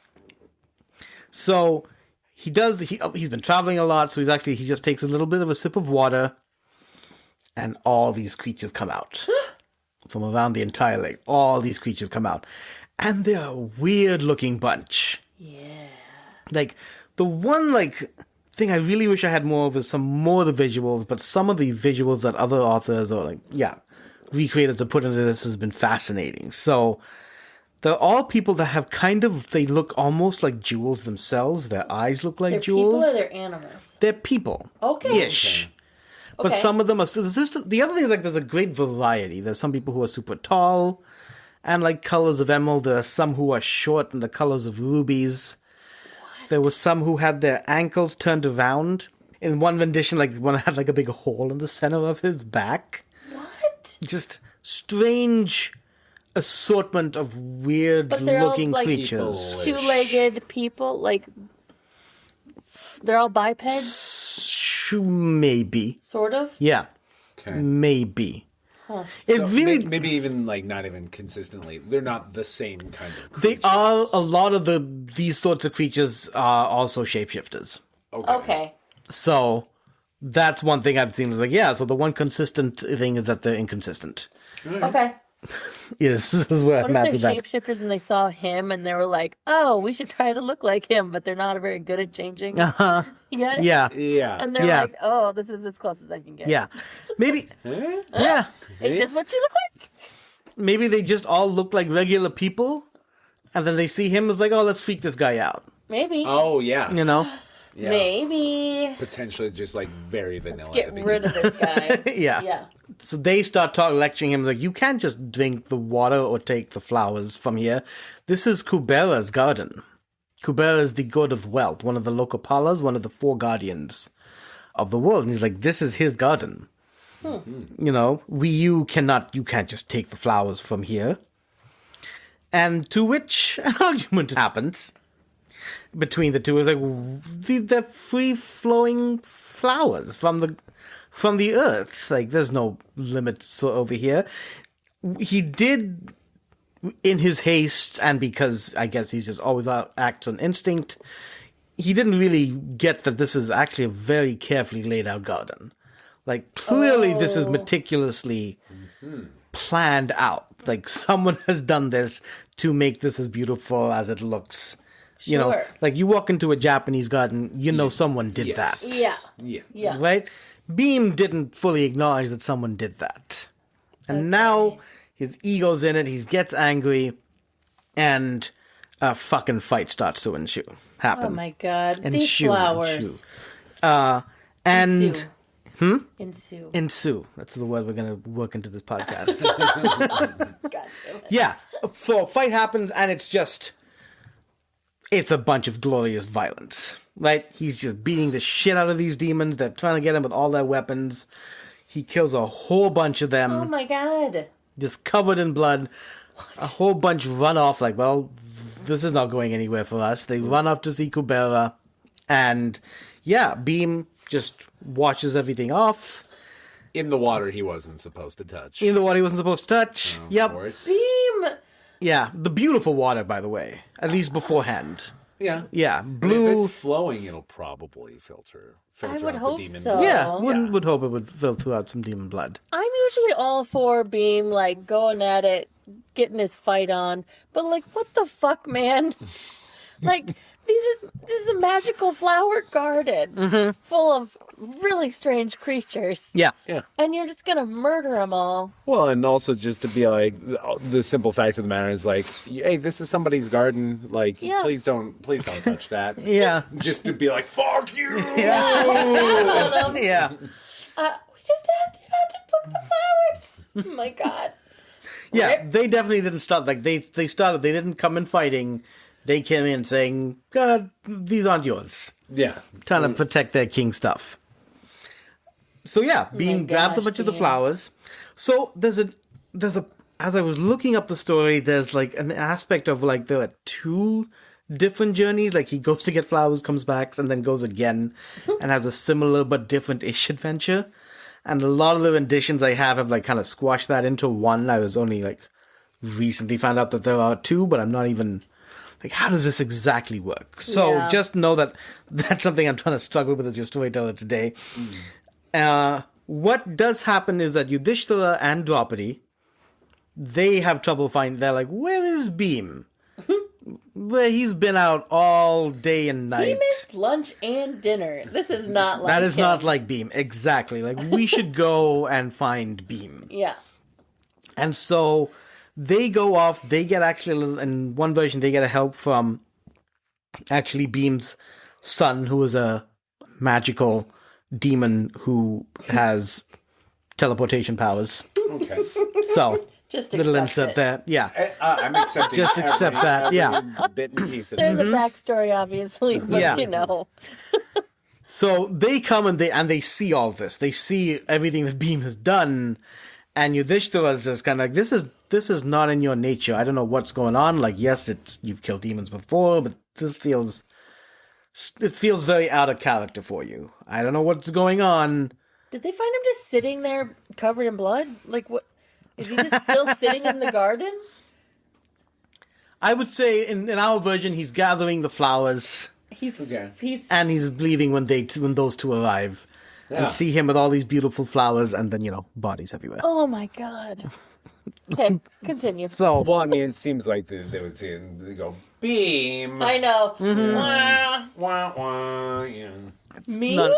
A: So he's been traveling a lot, so he just takes a little bit of a sip of water, and all these creatures come out. From around the entire lake. All these creatures come out. And they're a weird looking bunch.
B: Yeah.
A: Like, the one, thing I really wish I had more of is some more of the visuals, but some of the visuals that other authors or, recreators have put into this has been fascinating. So, they're all people that have they look almost like jewels themselves. Their eyes look like
B: They're
A: jewels.
B: people or they're animals?
A: They're people.
B: Okay.
A: Ish.
B: Okay.
A: But some of them are... So the other thing is, there's a great variety. There's some people who are super tall and, colors of emerald. There are some who are short and the colors of rubies. There were some who had their ankles turned around. In one rendition, one had, a big hole in the center of his back.
B: What?
A: Just strange assortment of weird-looking creatures.
B: Two-legged people? They're all bipeds?
A: Maybe.
B: Sort of?
A: Yeah.
C: Okay.
A: Maybe.
B: Huh.
C: So maybe even not even consistently. They're not the same kind of creatures.
A: They are a lot of these sorts of creatures are also shapeshifters.
B: Okay.
A: So that's one thing I've seen is so the one consistent thing is that they're inconsistent.
B: Okay.
A: Yes, this is where
B: What
A: I'm at
B: if
A: with
B: they're
A: that.
B: shapeshifters and they saw him and they were like, oh, we should try to look like him, but they're not very good at changing?
A: Uh-huh.
B: Yeah.
A: Yeah.
C: Yeah.
B: And they're
A: Yeah.
B: like, oh, this is as close as I can get.
A: Yeah. Maybe. Yeah.
B: Is this what you look like?
A: Maybe they just all look like regular people, and then they see him. It's like, oh, let's freak this guy out.
B: Maybe.
C: Oh, yeah.
A: Yeah.
B: Maybe.
C: Potentially just very vanilla.
B: Let's get rid of this guy.
A: Yeah.
B: Yeah.
A: So they start lecturing him you can't just drink the water or take the flowers from here. This is Kubera's garden. Kubera is the god of wealth, one of the Lokapalas, one of the 4 guardians of the world. And he's like, this is his garden. You can't just take the flowers from here. And to which an argument happens between the two. Is the free-flowing flowers from the earth. There's no limits over here. He did, in his haste, and because I guess he's just always acts on instinct, he didn't really get that this is actually a very carefully laid out garden. Clearly this is meticulously planned out. Someone has done this to make this as beautiful as it looks.
B: Sure.
A: You walk into a Japanese garden, someone did that.
B: Yeah.
A: Right? Beam didn't fully acknowledge that someone did that. And now his ego's in it, he gets angry, and a fucking fight starts to happen.
B: Oh my god. These flowers.
A: And
B: Ensue.
A: That's the word we're going to work into this podcast.
B: God damn it.
A: Yeah. So a fight happens, and it's a bunch of glorious violence, right? He's just beating the shit out of these demons. They're trying to get him with all their weapons. He kills a whole bunch of them.
B: Oh my god.
A: Just covered in blood. What? A whole bunch run off this is not going anywhere for us. They run off to see Kubera. And, Beam just washes everything off.
C: In the water he wasn't supposed to touch.
A: Yep.
C: Of course.
B: Beam!
A: Yeah, the beautiful water, by the way. At least beforehand.
C: Yeah.
A: Yeah,
C: But
A: blue.
C: if it's flowing, it'll probably filter
B: I would
C: out
B: hope
C: the demon
B: so.
C: blood.
A: Yeah, would hope it would filter out some demon blood.
B: I'm usually all for Beam, going at it, getting his fight on. But, what the fuck, man? This is a magical flower garden full of really strange creatures.
A: Yeah.
C: Yeah.
B: And you're just gonna murder them all.
C: Well, and also just to be the simple fact of the matter is hey, this is somebody's garden.
B: Yeah.
C: Please don't touch that.
A: Yeah.
C: Just to be fuck you.
A: Yeah.
B: Tell them,
A: Yeah.
B: we just asked you not to book the flowers. Oh my god.
A: Yeah,
B: Rip.
A: they definitely didn't start. Like, they started, they didn't come in fighting. They came in saying, God, these aren't yours.
C: Yeah.
A: Trying to protect their king stuff. So yeah, Beam grabs a
B: gosh,
A: bunch of the
B: Beam.
A: flowers. So there's a as I was looking up the story, there's like an aspect of like there are two different journeys. Like he goes to get flowers, comes back, and then goes again, and has a similar but different-ish adventure. And a lot of the renditions I have like kind of squashed that into one. I was only like recently found out that there are two, but I'm not even like, how does this exactly work? So
B: Yeah.
A: just know that that's something I'm trying to struggle with as your storyteller today. What does happen is that Yudhishthira and Draupadi, they have trouble finding. They're like, where is Beam? Where he's been out all day and night.
B: He missed lunch and dinner. This is not like
A: That is
B: him.
A: not like Beam. Exactly. Like, we should go and find Beam.
B: Yeah.
A: And so they go off. They get actually, in one version, they get a help from actually Beam's son, who is a magical demon who has teleportation powers.
C: Okay.
A: So,
B: Just
A: little
B: accept
A: insert
B: it.
A: there. Yeah.
C: I'm accepting
A: Just accept that, yeah.
C: every bit and piece of
B: There's
C: this.
B: a backstory, obviously, but
A: Yeah.
B: you know.
A: So they come and they see all this. They see everything that Beam has done, and Yudhishthira is just kind of like, this is not in your nature. I don't know what's going on. Like, yes, you've killed demons before, but it feels very out of character for you. I don't know what's going on.
B: Did they find him just sitting there covered in blood? Like, what? Is he just still sitting in the garden?
A: I would say in our version, he's gathering the flowers
B: He's
C: Okay.
A: and he's leaving when those two arrive.
C: Yeah.
A: And see him with all these beautiful flowers and then, bodies everywhere.
B: Oh my god. Okay, continue.
A: So,
C: Well, I mean, it seems like they would see it and they go, Beam.
B: I know.
A: Mm-hmm.
C: Wah, wah, yeah.
B: Me?
A: none-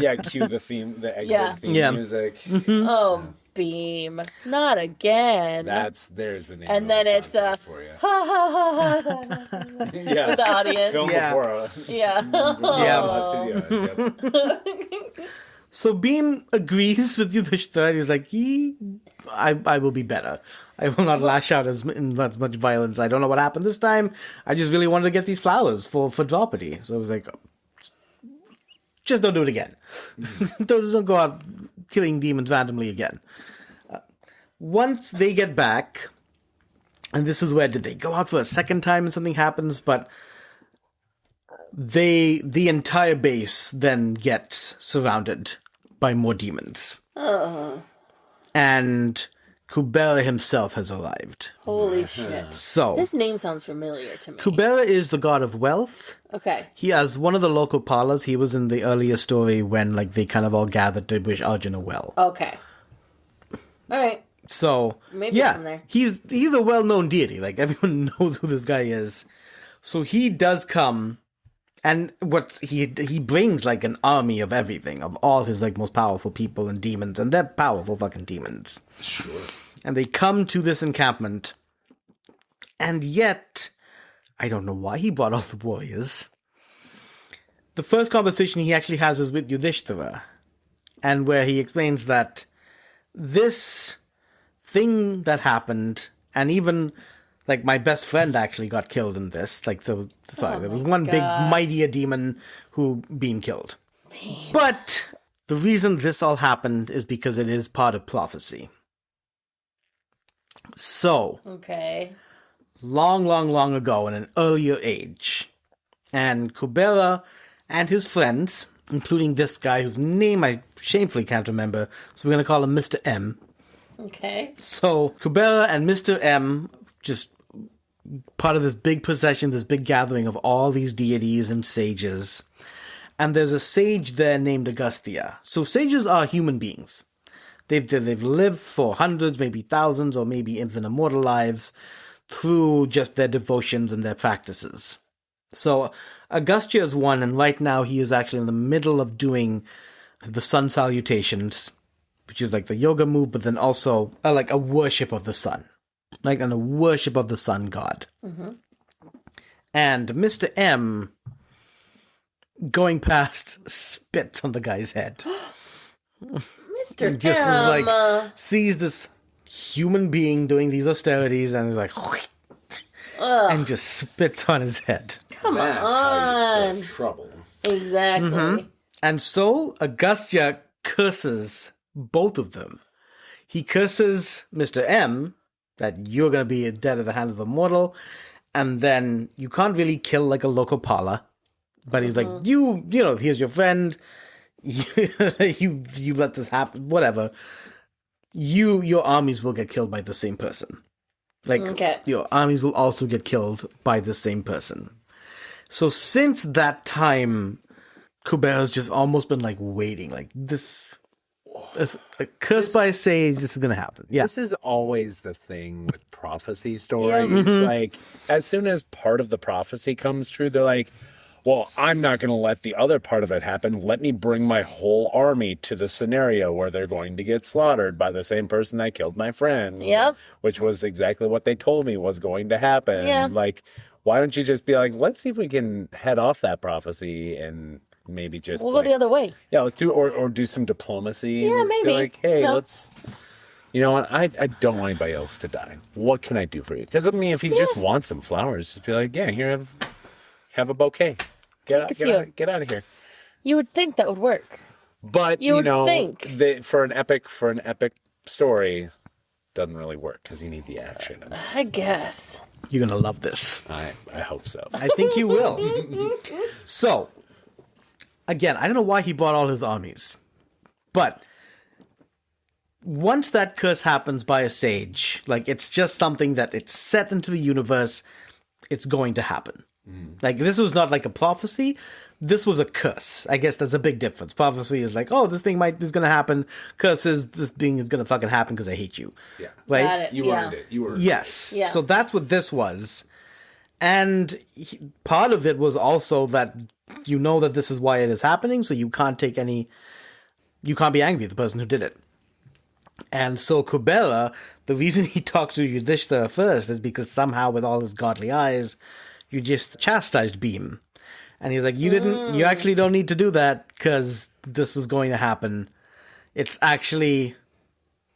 C: Yeah, cue the theme, the exit
B: Yeah.
C: theme
A: Yeah.
C: music.
B: Oh, Beam. Not again.
C: There's the name.
B: And
C: of
B: then
C: the
B: it's
C: podcast for you.
B: ha ha ha ha
C: Yeah.
B: for the audience.
C: Film
A: Yeah.
C: before.
B: Yeah.
C: Before studio. Yep.
A: So Beam agrees with Yudhishthira. He's like, I will be better. I will not lash out in as much violence. I don't know what happened this time. I just really wanted to get these flowers for Draupadi. So I was like, just don't do it again. don't go out killing demons randomly again. Once they get back, and this is where did they go out for a second time and something happens, but the entire base then gets surrounded by more demons. And Kubera himself has arrived.
B: Holy shit.
A: So,
B: This name sounds familiar to me.
A: Kubera is the god of wealth.
B: Okay.
A: He, as one of the local Palas, he was in the earlier story when they kind of all gathered to wish Arjuna well.
B: Okay. All right.
A: So,
B: Maybe
A: yeah,
B: from there.
A: he's a well-known deity. Like, everyone knows who this guy is. So he does come, and what he brings like an army of everything, of all his most powerful people and demons, and they're powerful fucking demons.
C: Sure.
A: And they come to this encampment, and yet, I don't know why he brought all the warriors. The first conversation he actually has is with Yudhishthira, and where he explains that this thing that happened, and even my best friend actually got killed in this. There was one big mightier demon who Beam killed. But the reason this all happened is because it is part of prophecy. So,
B: Okay.
A: long ago in an earlier age, and Kubera and his friends, including this guy whose name I shamefully can't remember, so we're going to call him Mr. M.
B: Okay.
A: So, Kubera and Mr. M, just part of this big procession, this big gathering of all these deities and sages. And there's a sage there named Agastya. So sages are human beings. They've lived for hundreds, maybe thousands, or maybe even immortal lives through just their devotions and their practices. So Agastya is one, and right now he is actually in the middle of doing the sun salutations, which is the yoga move, but then also a worship of the sun. And a worship of the sun god. Mm-hmm. And Mr. M, going past, spits on the guy's head.
B: Mr.
A: Just
B: M.
A: was sees this human being doing these austerities, and he's like, and just spits on his head.
B: Come
C: That's how you
B: on.
C: start trouble.
B: Exactly.
A: And so Agastya curses both of them. He curses Mr. M that you're going to be dead at the hand of the mortal, and then you can't really kill like a Lokapala. But he's like, you know, here's your friend. You let this happen. Whatever. Your armies will get killed by the same person. Like, your armies will also get killed by the same person. So since that time, Kubera's just almost been like waiting, like this. A curse by a sage, this is going to happen. Yeah.
C: This is always the thing with prophecy stories. Like, as soon as part of the prophecy comes true, they're like, well, I'm not going to let the other part of it happen. Let me bring my whole army to the scenario where they're going to get slaughtered by the same person that killed my friend.
B: Yep.
C: Which was exactly what they told me was going to happen.
B: Yeah.
C: Like, why don't you just be like, let's see if we can head off that prophecy and maybe just
B: We'll go the other way.
C: Yeah, let's do or do some diplomacy.
B: Yeah,
C: and just
B: maybe.
C: Be like, hey,
B: No.
C: let's. You know what? I don't want anybody else to die. What can I do for you? Because I mean, if you just want some flowers, just be like, yeah, here, have a bouquet. Get out of here.
B: You would think that would work.
C: But
B: You would
C: know,
B: think.
C: for an epic story, doesn't really work because you need the action.
B: I guess.
A: You're going to love this.
C: I hope so.
A: I think you will. So, again, I don't know why he brought all his armies. But once that curse happens by a sage, like, it's just something that it's set into the universe, it's going to happen. Like, this was not like a prophecy. This was a curse. I guess that's a big difference. Prophecy is like, oh, this thing is going to happen. Curse is, this thing is going to fucking happen because I hate you.
C: Yeah.
A: Right?
B: Got it.
C: You earned it. You earned
A: Yes.
B: Yeah.
A: So that's what this was. And part of it was also that you know that this is why it is happening, so you can't be angry at the person who did it. And so Kubera, the reason he talked to Yudhishthira first is because somehow with all his godly eyes, you just chastised Bheem. And he's like, you actually don't need to do that because this was going to happen. It's actually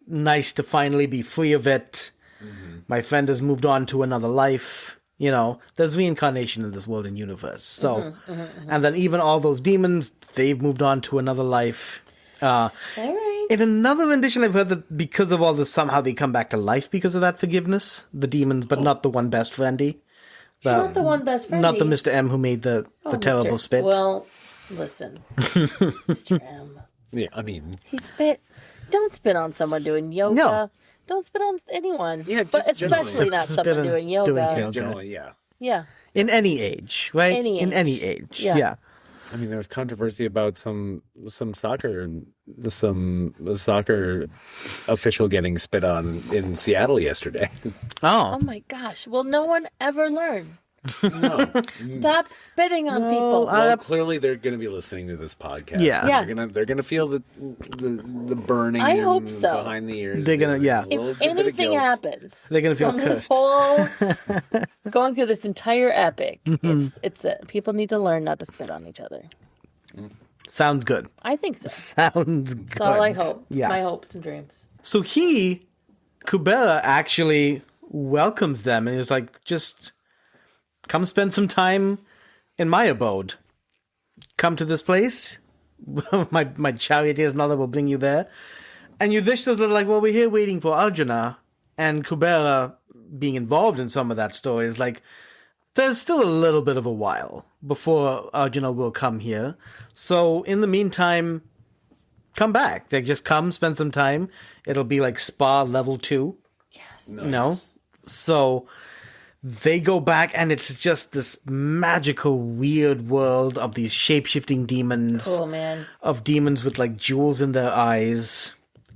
A: nice to finally be free of it. My friend has moved on to another life. You know, there's reincarnation in this world and universe. So, and then even all those demons, they've moved on to another life.
B: All right.
A: In another rendition, I've heard that because of all this, somehow they come back to life because of that forgiveness. The demons, but not the one best friendy.
B: Not the one best friend.
A: Not the Mr. M who made the terrible spit.
B: Well, listen. Mr. M.
C: Yeah, I mean,
B: He spit. Don't spit on someone doing yoga.
A: No.
B: Don't spit on anyone.
C: Yeah,
B: but
C: just
B: especially
C: generally.
B: not
A: Spit
B: someone
A: on-
B: doing yoga.
A: doing yoga.
C: generally, yeah.
B: Yeah.
A: In any age, right?
B: Any
A: In
B: age.
A: any age.
B: Yeah.
A: Yeah.
C: I mean, there was controversy about some soccer official getting spit on in Seattle yesterday.
B: Oh
A: Oh.
B: my gosh. Will no one ever learn?
C: No.
B: Stop spitting on people.
C: Well, clearly they're going to be listening to this podcast.
A: Yeah.
B: Yeah.
C: They're gonna feel the burning.
B: I hope so.
C: Behind the ears.
A: They're gonna- yeah.
B: If anything happens
A: They're going to feel
B: from this
A: cursed.
B: whole going through this entire epic,
A: Mm-hmm.
B: it's people need to learn not to spit on each other.
A: Sounds good.
B: I think so.
A: Sounds good.
B: That's all I hope.
A: Yeah.
B: My hopes and dreams.
A: So Kubera actually welcomes them and is like, just come spend some time in my abode. Come to this place. my charioteers and all that will bring you there. And Yudhishthira's like, well, we're here waiting for Arjuna. And Kubera, being involved in some of that story, is like, there's still a little bit of a while before Arjuna will come here. So in the meantime, come back. They just come, spend some time. It'll be like spa level 2.
B: Yes.
C: Nice.
A: You know? So they go back and it's just this magical, weird world of these shape-shifting demons.
B: Cool, man.
A: Of demons with like jewels in their eyes.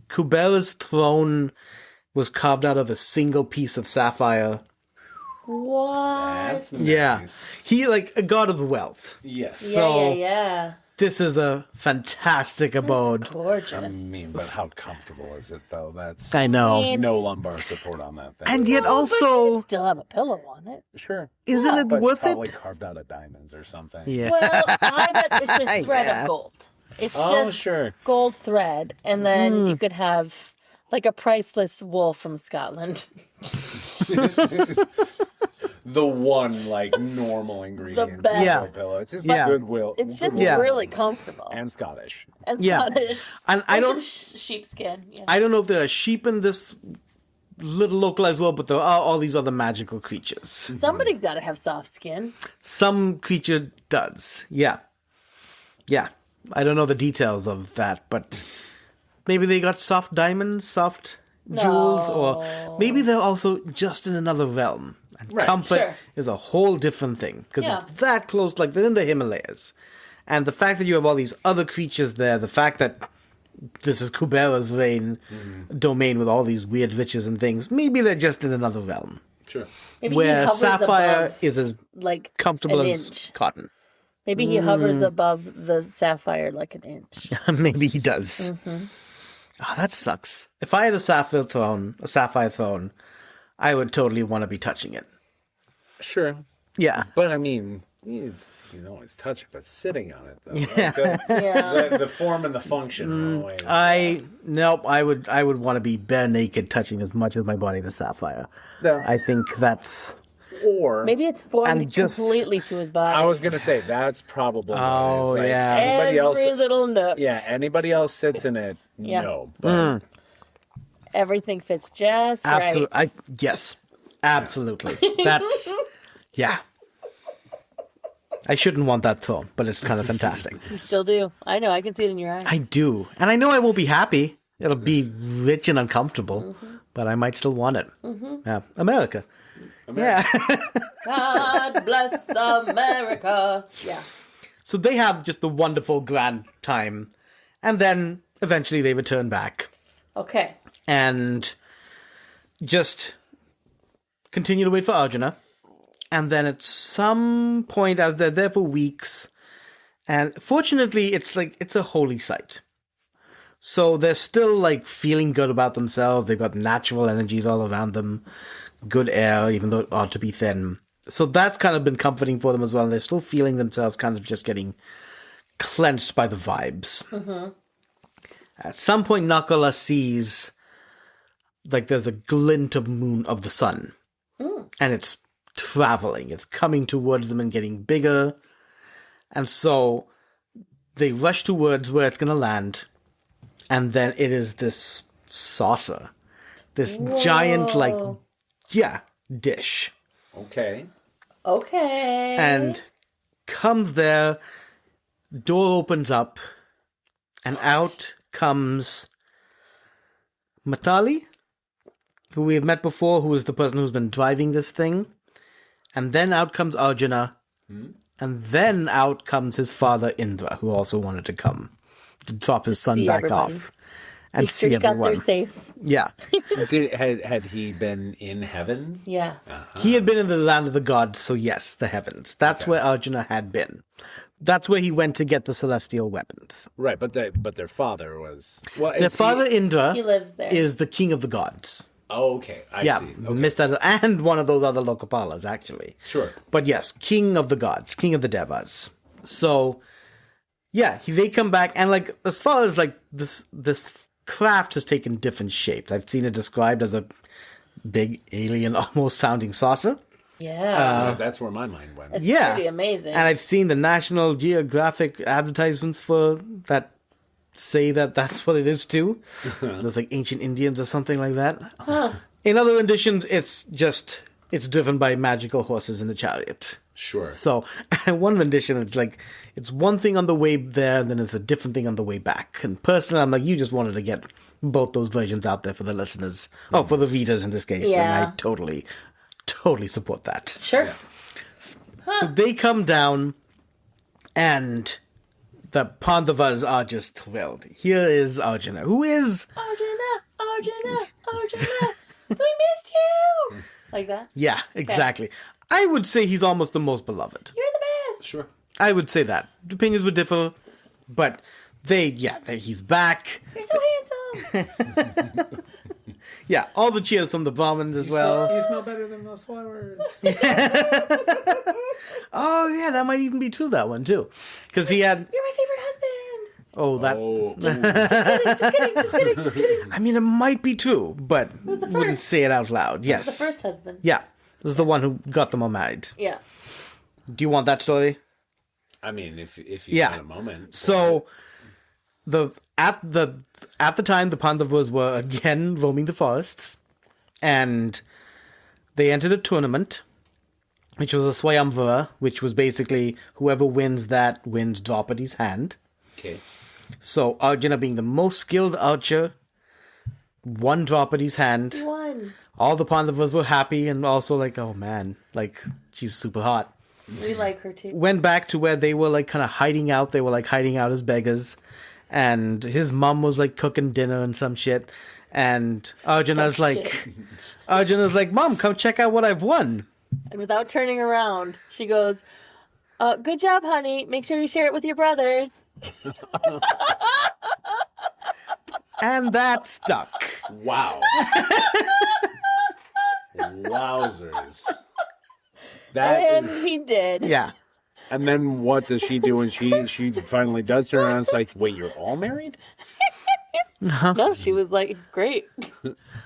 A: Kubera's throne was carved out of a single piece of sapphire.
B: What?
C: That's
A: Yeah.
C: nice.
A: He like a god of wealth.
C: Yes.
A: So-
B: Yeah.
A: This is a fantastic abode.
B: Gorgeous.
C: I mean, but how comfortable is it though? That's
A: I know.
B: mean-
C: no lumbar support on that thing.
A: And yet
B: Well, but you
A: also,
B: can still have a pillow on it.
C: sure,
A: isn't it
C: but
A: worth
C: it's probably
A: it?
C: carved out of diamonds or something.
A: Yeah.
B: Well, I bet it's just thread
A: Yeah.
B: of gold. It's
C: Oh,
B: just
C: sure.
B: gold thread, and then you could have Like a priceless wool from Scotland.
C: The one like normal ingredient.
B: best.
C: Yeah. Pillow. It's just
A: Yeah.
C: goodwill.
B: It's just
A: Yeah.
B: really comfortable.
C: And Scottish.
B: And
A: Yeah.
B: Scottish.
A: And I
B: Bunch
A: don't-
B: of sheepskin. Yeah.
A: I don't know if there are sheep in this little localized world, but there are all these other magical creatures.
B: Somebody's got to have soft skin.
A: Some creature does. Yeah. Yeah. I don't know the details of that, but maybe they got soft diamonds, soft jewels, or maybe they're also just in another realm. And comfort
B: Sure.
A: is a whole different thing because
B: Yeah.
A: it's that close, like they're in the Himalayas. And the fact that you have all these other creatures there, the fact that this is Kubera's domain with all these weird riches and things, maybe they're just in another realm.
C: Sure.
B: Maybe he
A: Where
B: hovers
A: Sapphire
B: above,
A: is as
B: like
A: comfortable
B: an
A: as
B: inch.
A: cotton.
B: Maybe he hovers above the sapphire like an inch.
A: Maybe he does. Oh, that sucks. If I had a sapphire throne, I would totally want to be touching it.
C: Sure.
A: Yeah.
C: But I mean, you can always touch it, but sitting on it, though.
A: Yeah.
B: Yeah.
C: The form and the function are always.
A: I would want to be bare naked touching as much of my body to sapphire.
C: No.
A: I think that's
C: Or.
B: Maybe it's formed
A: And just-
B: completely to his body.
C: I was going to say, that's probably.
A: Oh,
C: what it is.
A: yeah.
C: Anybody else.
B: Every little nook.
C: Yeah, anybody else sits in it,
B: Yeah.
C: no. But
B: Everything fits just
A: absolutely.
B: right.
A: Yes, absolutely. That's yeah. I shouldn't want that throne, but it's kind of fantastic.
B: You still do. I know. I can see it in your eyes.
A: I do, and I know I won't be happy. It'll be rich and uncomfortable, but I might still want it. Yeah, America. Yeah.
B: God bless America. Yeah.
A: So they have just the wonderful grand time, and then eventually they return back
B: Okay.
A: and just continue to wait for Arjuna. And then at some point, as they're there for weeks, and fortunately, it's a holy site. So they're still like feeling good about themselves. They've got natural energies all around them, good air, even though it ought to be thin. So that's kind of been comforting for them as well. They're still feeling themselves kind of just getting clenched by the vibes. At some point, Nakula sees like there's a glint of moon of the sun, and it's traveling. It's coming towards them and getting bigger. And so they rush towards where it's going to land. And then it is this saucer. This giant, dish.
C: okay.
B: Okay.
A: And comes there, door opens up, and out comes Matali, who we have met before, who is the person who's been driving this thing. And then out comes Arjuna. And then out comes his father, Indra, who also wanted to come to drop his son
B: see
A: back
B: everybody.
A: off. And
B: Make sure
A: see
B: you got
A: everyone.
B: there safe.
A: Yeah.
C: Had he been in heaven?
B: Yeah.
A: He had been in the land of the gods, so yes, the heavens. That's where Arjuna had been. That's where he went to get the celestial weapons.
C: Right, but their father was. Well,
A: Their father, Indra,
B: He lives there.
A: is the king of the gods.
C: Oh, okay. I
A: Yeah,
C: see. Okay.
A: Mr. And one of those other Lokapalas, actually.
C: Sure.
A: But yes, king of the gods, king of the devas. So, yeah, they come back, and like as far as like this craft has taken different shapes. I've seen it described as a big alien, almost sounding saucer.
B: Yeah.
C: That's where my mind went.
B: it's
A: Yeah,
B: pretty amazing.
A: And I've seen the National Geographic advertisements for that say that that's what it is too. There's like ancient Indians or something like that. In other editions, it's driven by magical horses in a chariot.
C: Sure.
A: So, and one rendition, it's one thing on the way there, and then it's a different thing on the way back. And personally, I'm like, you just wanted to get both those versions out there for the listeners. Oh, for the readers in this case.
B: Yeah.
A: And I totally support that.
B: Sure.
A: So they come down, and the Pandavas are just thrilled. Here is Arjuna, who is...
B: Arjuna, we missed you. Like that?
A: Yeah, exactly. I would say he's almost the most beloved.
B: You're the best.
C: Sure.
A: I would say that. Opinions would differ, but he's back.
B: You're so handsome.
A: Yeah, all the cheers from the Brahmins as well.
C: You smell better than those flowers.
A: Oh, yeah, that might even be true, that one, too. Because he had...
B: You're my favorite husband.
A: Oh, that.
C: Oh,
B: Just kidding.
A: I mean, it might be true, but
B: was the
A: wouldn't
B: first.
A: say it out loud. Yes.
B: The first husband.
A: Yeah. It was the one who got them all married.
B: Yeah.
A: Do you want that story?
C: I mean, if you
A: Yeah.
C: want a moment.
A: So, at the time, the Pandavas were again roaming the forests, and they entered a tournament, which was a Swayamvara, which was basically whoever wins that wins Draupadi's hand.
C: Okay.
A: So Arjuna, being the most skilled archer, won Draupadi's hand.
B: One.
A: All the Pandavas were happy and also like, oh man, like she's super hot.
B: We like her too.
A: Went back to where they were like kind of hiding out. They were like hiding out as beggars. And his mom was like cooking dinner and some shit. And Arjuna's like, Mom, come check out what I've won.
B: And without turning around, she goes, good job, honey. Make sure you share it with your brothers.
A: And that stuck.
C: Wow. Wowzers. That
B: And
C: is,
B: he did.
A: Yeah.
C: and then what does she do when she finally does turn around? It's like, wait, you're all married?
B: No, she was like, great.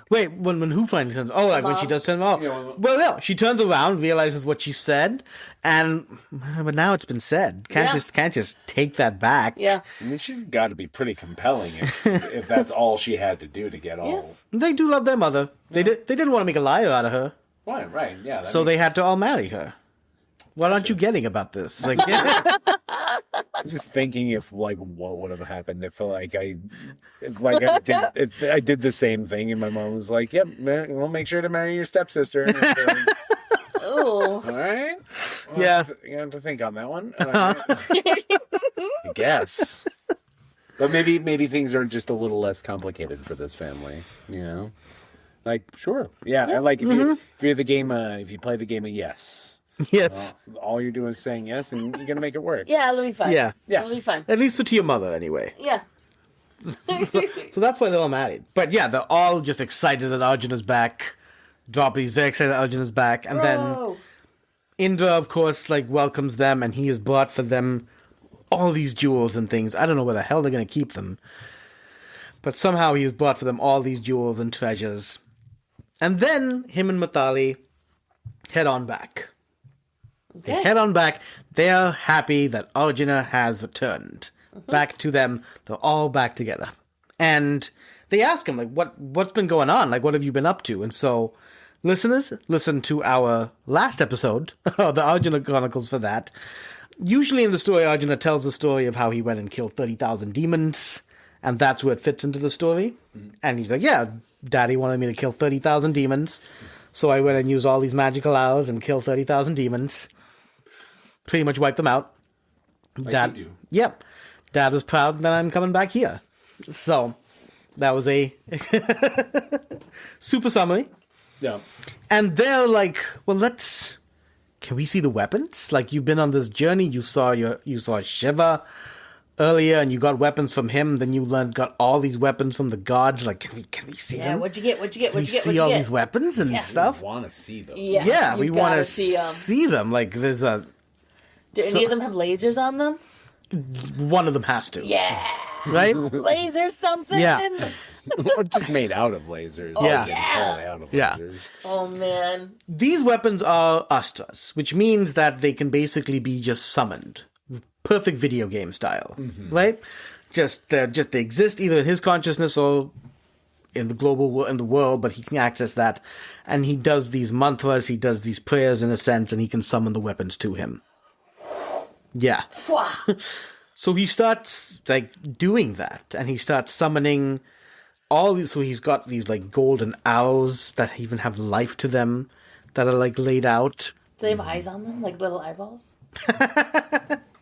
A: Wait, when who finally turns? Oh, like when she does turn. Oh,
C: Yeah,
A: well, no, she turns around, realizes what she said, but now it's been said. Can't just take that back.
B: Yeah.
C: I mean, she's got to be pretty compelling if that's all she had to do to get all.
A: They do love their mother. They didn't want to make a liar out of her,
C: Right, yeah.
A: so they had to all marry her. What aren't you getting about this? Like,
C: I'm just thinking if like what would have happened if I did the same thing and my mom was like, "Yep, we'll make sure to marry your stepsister." And it's like,
B: Oh.
C: all right. Well,
A: Yeah.
C: you have to think on that one. I guess. But maybe things are just a little less complicated for this family, you know? Like, sure. Yeah, and like if you're the game if you play the game of yes.
A: yes,
C: All you're doing is saying yes and you're going to make it work.
B: Yeah, it'll be fine.
A: yeah,
B: It'll be fine.
A: at least to your mother, anyway.
B: Yeah.
A: So that's why they're all married. But yeah, they're all just excited that Arjuna's back. Draupadi's very excited that Arjuna's back, and then
B: Bro.
A: Indra, of course, like welcomes them, and he has brought for them all these jewels and things. I don't know where the hell they're going to keep them, but somehow he has brought for them all these jewels and treasures. And then him and Matali head on back. They
B: Okay.
A: head on back. They are happy that Arjuna has returned back to them. They're all back together, and they ask him like, "What's been going on? Like, what have you been up to?" And so, listeners, listen to our last episode, the Arjuna Chronicles, for that. Usually in the story, Arjuna tells the story of how he went and killed 30,000 demons, and that's where it fits into the story. And he's like, "Yeah, Daddy wanted me to kill 30,000 demons, so I went and used all these magical hours and killed 30,000 demons." Pretty much wiped them out.
C: Like you do.
A: Yep. Dad was proud that I'm coming back here. So, that was a super summary.
C: Yeah.
A: And they're like, well, can we see the weapons? Like, you've been on this journey, you saw Shiva earlier, and you got weapons from him, then you got all these weapons from the gods. Like, can we see
B: Yeah,
A: them?
B: what'd you get? What'd you get?
A: Can we
B: What'd you get?
A: see
B: What'd you
A: all
B: get?
A: these weapons and
C: I
A: stuff?
C: want to see those.
B: Yeah.
A: Yeah,
B: you
A: we want
B: gotta
A: to
B: see 'em.
A: see them. Like, there's
B: Do any of them have lasers on them?
A: one of them has to.
B: Yeah.
A: Right?
B: Lasers something?
A: Yeah.
C: Or just made out of lasers.
A: Yeah.
C: Like, entirely out of
A: Yeah.
C: lasers.
B: Oh, man.
A: These weapons are astras, which means that they can basically be just summoned. Perfect video game style, right? Just they exist either in his consciousness or in the world, but he can access that. And he does these mantras, he does these prayers in a sense, and he can summon the weapons to him. Yeah. So he starts like doing that, and he starts summoning all these. So he's got these like golden arrows that even have life to them, that are like laid out.
B: Do they have eyes on them? Like little eyeballs?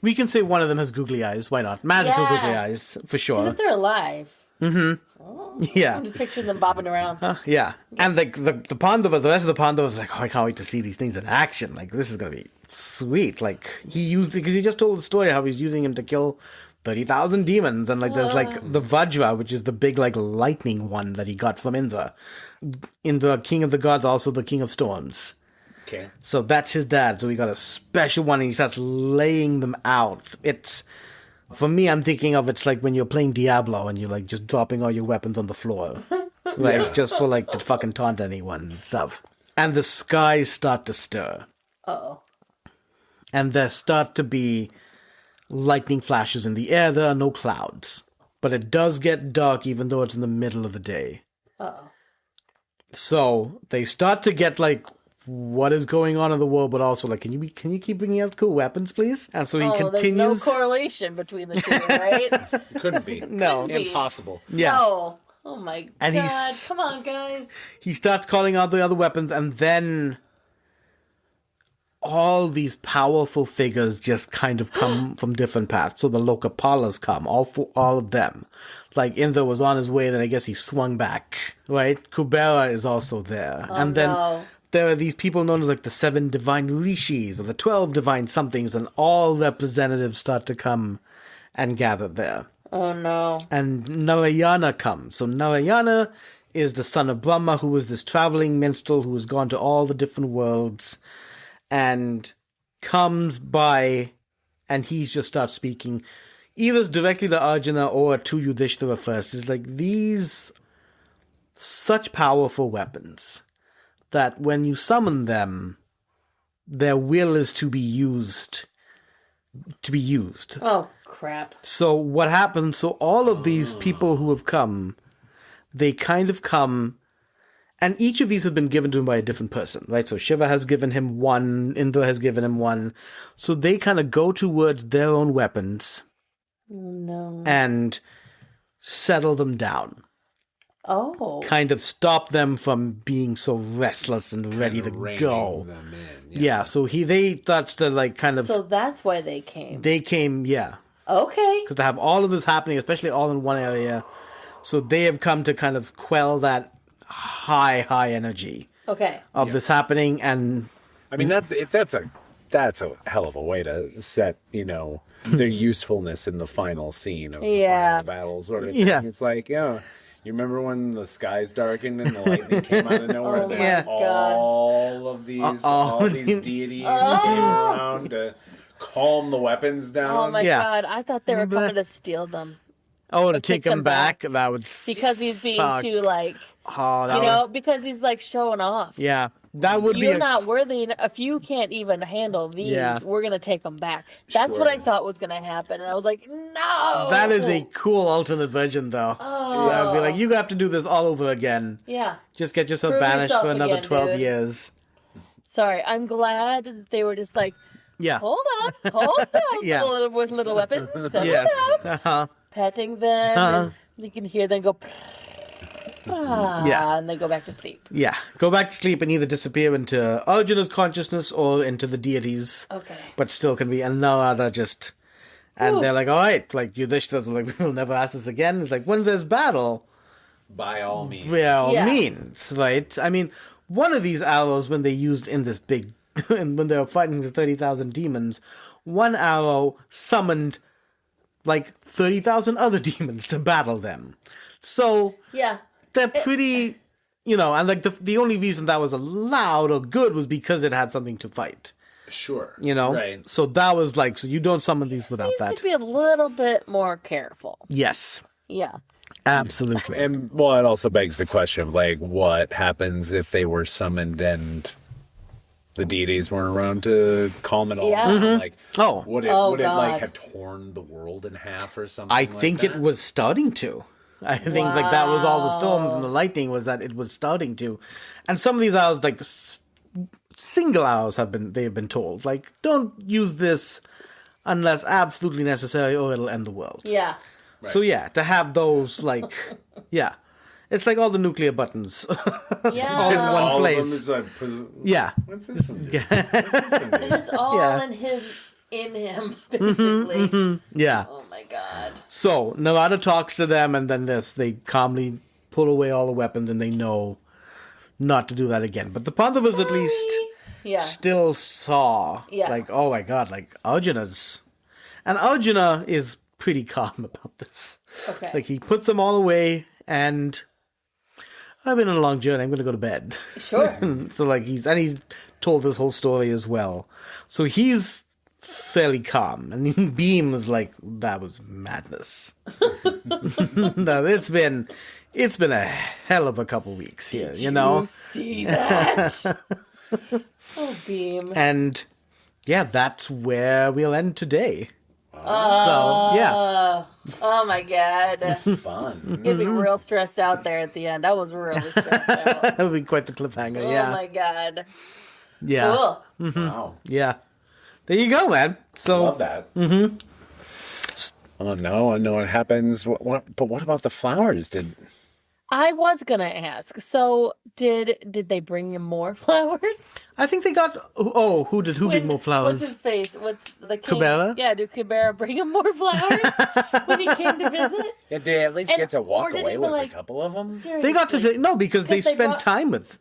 A: We can say one of them has googly eyes. Why not? Magical
B: Yeah.
A: googly eyes, for
B: Because
A: sure.
B: if they're alive.
A: Yeah.
B: I'm just picturing them bobbing around.
A: Yeah. And like the Pandavas, the rest of the Pandavas, like, oh, I can't wait to see these things in action. Like, this is going to be sweet. Like, because he just told the story how he's using him to kill 30,000 demons. And like, there's like the Vajra, which is the big like lightning one that he got from Indra. Indra, king of the gods, also the king of storms.
C: Okay.
A: So that's his dad. So he got a special one, and he starts laying them out. It's For me, I'm thinking of it's like when you're playing Diablo and you're like just dropping all your weapons on the floor. Like, just for like to fucking taunt anyone and stuff. And the skies start to stir.
B: Uh-oh.
A: And there start to be lightning flashes in the air. There are no clouds. But it does get dark even though it's in the middle of the day.
B: Uh-oh.
A: So they start to get like, what is going on in the world, but also like, can you keep bringing out cool weapons, please? And so he continues.
B: There's no correlation between the two, right?
C: Couldn't be.
A: No.
B: Couldn't be.
C: Impossible.
A: Yeah.
B: No. Oh my
A: And
B: God. Come on, guys.
A: He starts calling out the other weapons, and then all these powerful figures just kind of come from different paths. So the Lokapalas come, all of them. Like Indra was on his way, then I guess he swung back, right? Kubera is also there. And then there are these people known as like the 7 divine rishis or the 12 divine somethings, and all representatives start to come and gather there.
B: Oh no.
A: And Narayana comes. So Narayana is the son of Brahma, who was this traveling minstrel who has gone to all the different worlds and comes by, and he just starts speaking either directly to Arjuna or to Yudhishthira first. It's like these such powerful weapons that when you summon them, their will is to be used.
B: Oh, crap.
A: So what happens, so all of these people who have come, they kind of come, and each of these has been given to him by a different person, right? So Shiva has given him one, Indra has given him one. So they kind of go towards their own weapons
B: No.
A: and settle them down.
B: Oh.
A: Kind of stop them from being so restless and ready to go.
C: Them in.
A: Yeah, so that's the like kind of...
B: So that's why they came.
A: They came, yeah.
B: Okay.
A: Because to have all of this happening, especially all in one area, so they have come to kind of quell that high energy
B: Okay.
A: of this happening. And
C: I mean, that's a hell of a way to set, their usefulness in the final scene of the final battles. Sort of thing.
A: Yeah.
C: It's like, you remember when the skies darkened and the lightning came out of nowhere?
B: Oh my
C: and
B: God.
C: all of these deities came around to calm the weapons down.
B: Oh my God. I thought they were coming to steal them.
A: to take them back, that would
B: Because he's being
A: suck.
B: too like, because he's like showing off.
A: Yeah, that would
B: You're
A: be
B: not worthy. If you can't even handle these, we're going to take them back. That's what I thought was going to happen. And I was like, no.
A: That is a cool alternate version, though.
B: Oh.
A: Yeah, I'd be like, you have to do this all over again.
B: Yeah.
A: Just get yourself
B: Prove
A: banished
B: yourself
A: for another
B: again,
A: 12
B: dude.
A: years.
B: Sorry. I'm glad that they were just like,
A: Yeah.
B: hold on,
A: Yeah.
B: little weapons. Settle
A: Yes.
B: down. Petting them. And you can hear them go, and they go back to sleep.
A: Yeah. Go back to sleep and either disappear into Arjuna's consciousness or into the deities.
B: Okay.
A: But still can be. And Narada just... And they're like, all right, like, Yudhishthira's like, we'll never ask this again. It's like, when there's battle,
C: By all means.
A: by all
B: Yeah.
A: means, right? I mean, one of these arrows, when they used in this big... when they were fighting the 30,000 demons, one arrow summoned, like, 30,000 other demons to battle them. So...
B: Yeah.
A: They're pretty, and like the only reason that was allowed or good was because it had something to fight,
C: Sure.
A: Right. So that was like, so you don't summon these without
B: Needs
A: that.
B: to be a little bit more careful.
A: Yes,
B: Yeah.
A: absolutely.
C: And, well, it also begs the question of, like, what happens if they were summoned and the deities weren't around to calm it all
B: Yeah.
C: down? Like,
A: Oh.
C: would it,
B: Oh,
C: would it like,
B: God.
C: have torn the world in half or something
A: I
C: like
A: think
C: that?
A: it was starting to. I think like that was all the storms and the lightning was that it was starting to, and some of these arrows like single arrows have been told like don't use this unless absolutely necessary or it'll end the world.
B: Yeah.
A: So yeah, to have those like it's like all the nuclear buttons.
B: Yeah.
A: All in one
C: All of them
A: place.
C: is like,
A: Yeah.
C: what's this one do? What's this one do?
B: It's all
A: Yeah.
B: in him, basically.
A: Yeah.
B: Oh my God.
A: So Narada talks to them, and then they calmly pull away all the weapons, and they know not to do that again. But the Pandavas at least
B: Yeah.
A: still saw, like, oh my God, like Arjuna's, and Arjuna is pretty calm about this.
B: Okay.
A: Like he puts them all away, and I've been on a long journey. I'm going to go to bed.
B: Sure.
A: So like he told this whole story as well. So he's fairly calm. And Beam was like, that was madness. No, it's been a hell of a couple weeks here, you know?
B: You see that? Oh, Beam.
A: And yeah, that's where we'll end today. So, yeah.
B: Oh my God.
C: Fun.
B: You'd be real stressed out there at the end. I was really stressed out.
A: That'll be quite the cliffhanger,
B: Oh
A: yeah.
B: my God.
A: Yeah.
B: Cool.
C: Wow.
A: Yeah. There you go, man. So,
C: Love that. Mm-hmm. Oh no, I know what happens. But what about the flowers?
B: I was gonna ask. So did they bring him more flowers?
A: I think they got. Oh, who did bring more flowers?
B: What's his face? What's the king?
A: Kubera?
B: Yeah, did Kubera bring him more flowers when he came to visit?
C: Did they at least get to walk
B: or did
C: away
B: he,
C: with
B: like,
C: a couple of them?
B: Seriously.
A: They got to no because they
B: they
A: spent
B: brought-
A: time with.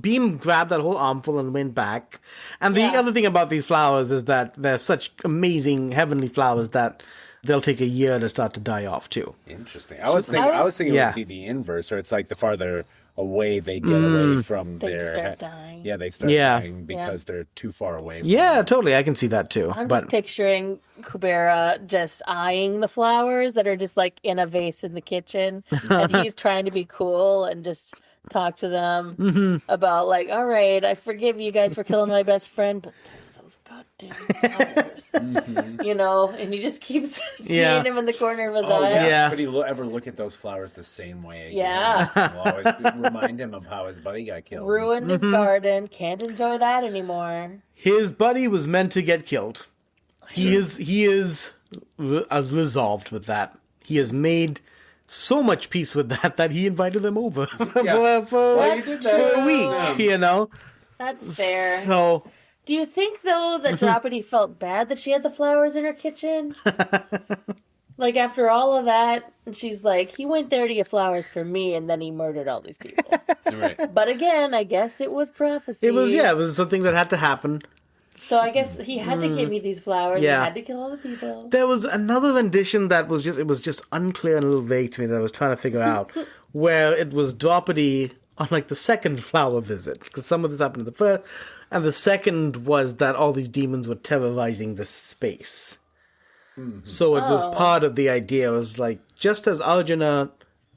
A: Beam grabbed that whole armful and went back. And the
B: Yeah.
A: other thing about these flowers is that they're such amazing heavenly flowers that they'll take a year to start to die off too.
C: Interesting. I was thinking it
A: Yeah.
C: would be the inverse, or it's like the farther away they get away from
B: They
C: their
B: start dying.
C: Yeah, they start
A: Yeah.
C: dying because they're too far away. From
A: Yeah, totally. I can see that too.
B: I'm
A: but
B: just picturing Kubera just eyeing the flowers that are just like in a vase in the kitchen, and he's trying to be cool and just talk to them about like, all right, I forgive you guys for killing my best friend, but there's those goddamn flowers, you know, and he just keeps
A: Yeah.
B: seeing him in the corner of his
C: Oh
B: eye.
C: yeah.
A: Yeah.
C: Could he ever look at those flowers the same way again?
B: Yeah.
C: Will always remind him of how his buddy got killed.
B: Ruined his garden, can't enjoy that anymore.
A: his buddy was meant to get killed. He is as resolved with that. He has made so much peace with that he invited them over for a week, you know.
B: That's fair.
A: So
B: Do you think, though, that Draupadi felt bad that she had the flowers in her kitchen? Like, after all of that, and she's like, he went there to get flowers for me, and then he murdered all these people.
C: Right.
B: But again, I guess it was prophecy.
A: it was something that had to happen.
B: So I guess he had to give me these flowers.
A: Yeah.
B: He had to kill all the people.
A: There was another rendition that was just unclear and a little vague to me that I was trying to figure out, where it was Draupadi on like the second flower visit, because some of this happened in the first, and the second was that all these demons were terrorizing the space. So it was part of the idea. It was like, just as Arjuna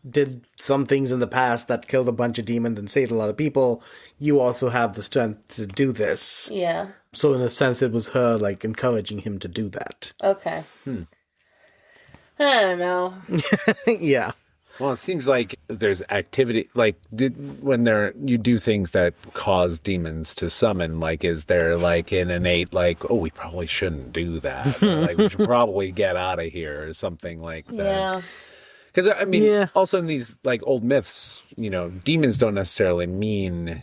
A: did some things in the past that killed a bunch of demons and saved a lot of people, you also have the strength to do this.
B: Yeah.
A: So in a sense, it was her like encouraging him to do that.
B: Okay. I don't know.
A: Yeah.
C: Well, it seems like there's activity, like when you do things that cause demons to summon, like, is there like an innate, like, oh, we probably shouldn't do that. Or, like, we should probably get out of here or something like that.
B: Yeah.
C: Because, I mean,
A: Yeah.
C: also in these, like, old myths, you know, demons don't necessarily mean,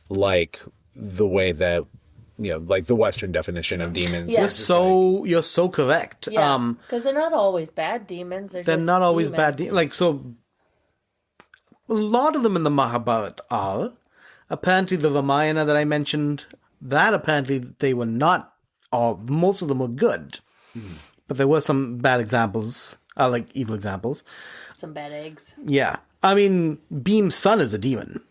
C: like, the way that, you know, like the Western definition of demons.
B: Yeah.
C: is just like-
A: You're so correct.
B: Yeah. Because they're not always bad demons. They're just
A: Not always
B: demons.
A: bad. Like, so a lot of them in the Mahabharata are. Apparently, the Ramayana that I mentioned, that apparently they were not all. Most of them were good, but there were some bad examples, like evil examples.
B: Some bad eggs.
A: Yeah, I mean, Beam's son is a demon.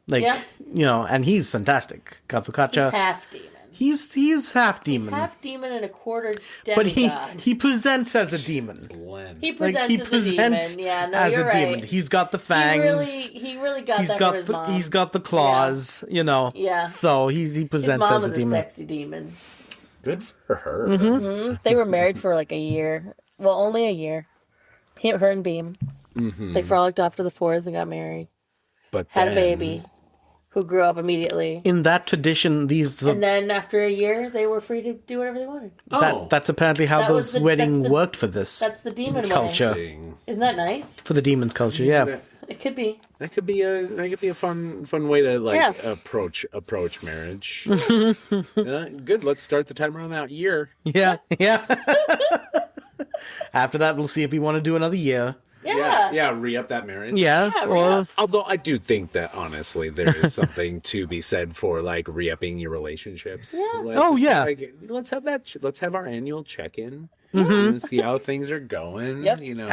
A: Like,
B: Yeah.
A: you know, and he's fantastic. Kathakacha.
B: Half demon.
A: He's half demon,
B: Half demon and a quarter
A: but
B: demigod.
A: he presents as a demon.
C: Blend.
B: He
A: Like
B: presents
A: he
B: as
A: presents
B: a demon. Yeah, no,
A: as
B: you're
A: a demon.
B: right.
A: He's got the
B: He
A: fangs.
B: really got that from his mom.
A: He's got the claws. You know.
B: Yeah.
A: So he
B: His
A: presents
B: mom
A: as a
B: is a
A: demon.
B: sexy demon.
C: Good for her.
B: They were married for like a year. Well, only a year. Her and Beam. They frolicked off to the forest and got married.
C: But
B: Had a
C: then-
B: baby, who grew up immediately.
A: In that tradition,
B: And then after a year, they were free to do whatever they wanted.
A: that's apparently how
B: That was
A: those
B: the-
A: wedding
B: that's the-
A: worked for this
B: That's the demon
A: culture.
B: way. Isn't that nice?
A: For the demons culture. Yeah.
B: It could be.
C: That could be a fun way to like
B: Yeah.
C: approach marriage. Good. Let's start the timer on that year.
A: Yeah. Yeah. After that, we'll see if we want to do another year.
B: Yeah.
C: Re-up that marriage.
A: Yeah.
B: Yeah,
A: Or
C: Although I do think that honestly, there is something to be said for like re-upping your relationships.
B: Yeah.
C: Like,
A: Oh,
C: just,
A: yeah.
C: like, let's have that. Let's have our annual check-in. And see how things are going.
B: Yep.
C: You know.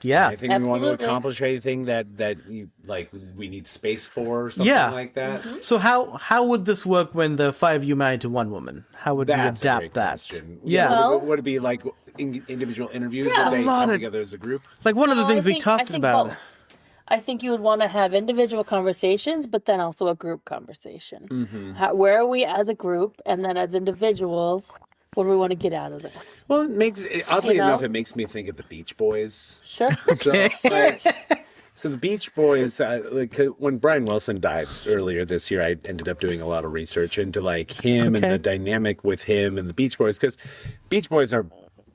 A: Yeah.
C: I think we want to
B: Absolutely.
C: accomplish anything that you, like we need space for or something like that.
B: Mm-hmm.
A: So how would this work when the 5 of you married to one woman? How would
C: That's
A: we
C: a
A: adapt
C: great
A: that?
C: question.
A: Yeah.
B: Well-
C: would it be like individual interviews?
B: Yeah.
C: Would they
A: A lot
C: come
A: of-
C: together as a group?
A: Like one of the
B: No,
A: things
B: I
A: we
B: think-
A: talked
B: I think
A: about.
B: both. I think you would want to have individual conversations, but then also a group conversation. Where are we as a group, and then as individuals, what do we want to get out of this?
C: Well, oddly
B: You know?
C: enough, it makes me think of the Beach Boys.
B: Sure.
C: So the Beach Boys, when Brian Wilson died earlier this year, I ended up doing a lot of research into like him and
A: Okay.
C: the dynamic with him and the Beach Boys, because Beach Boys are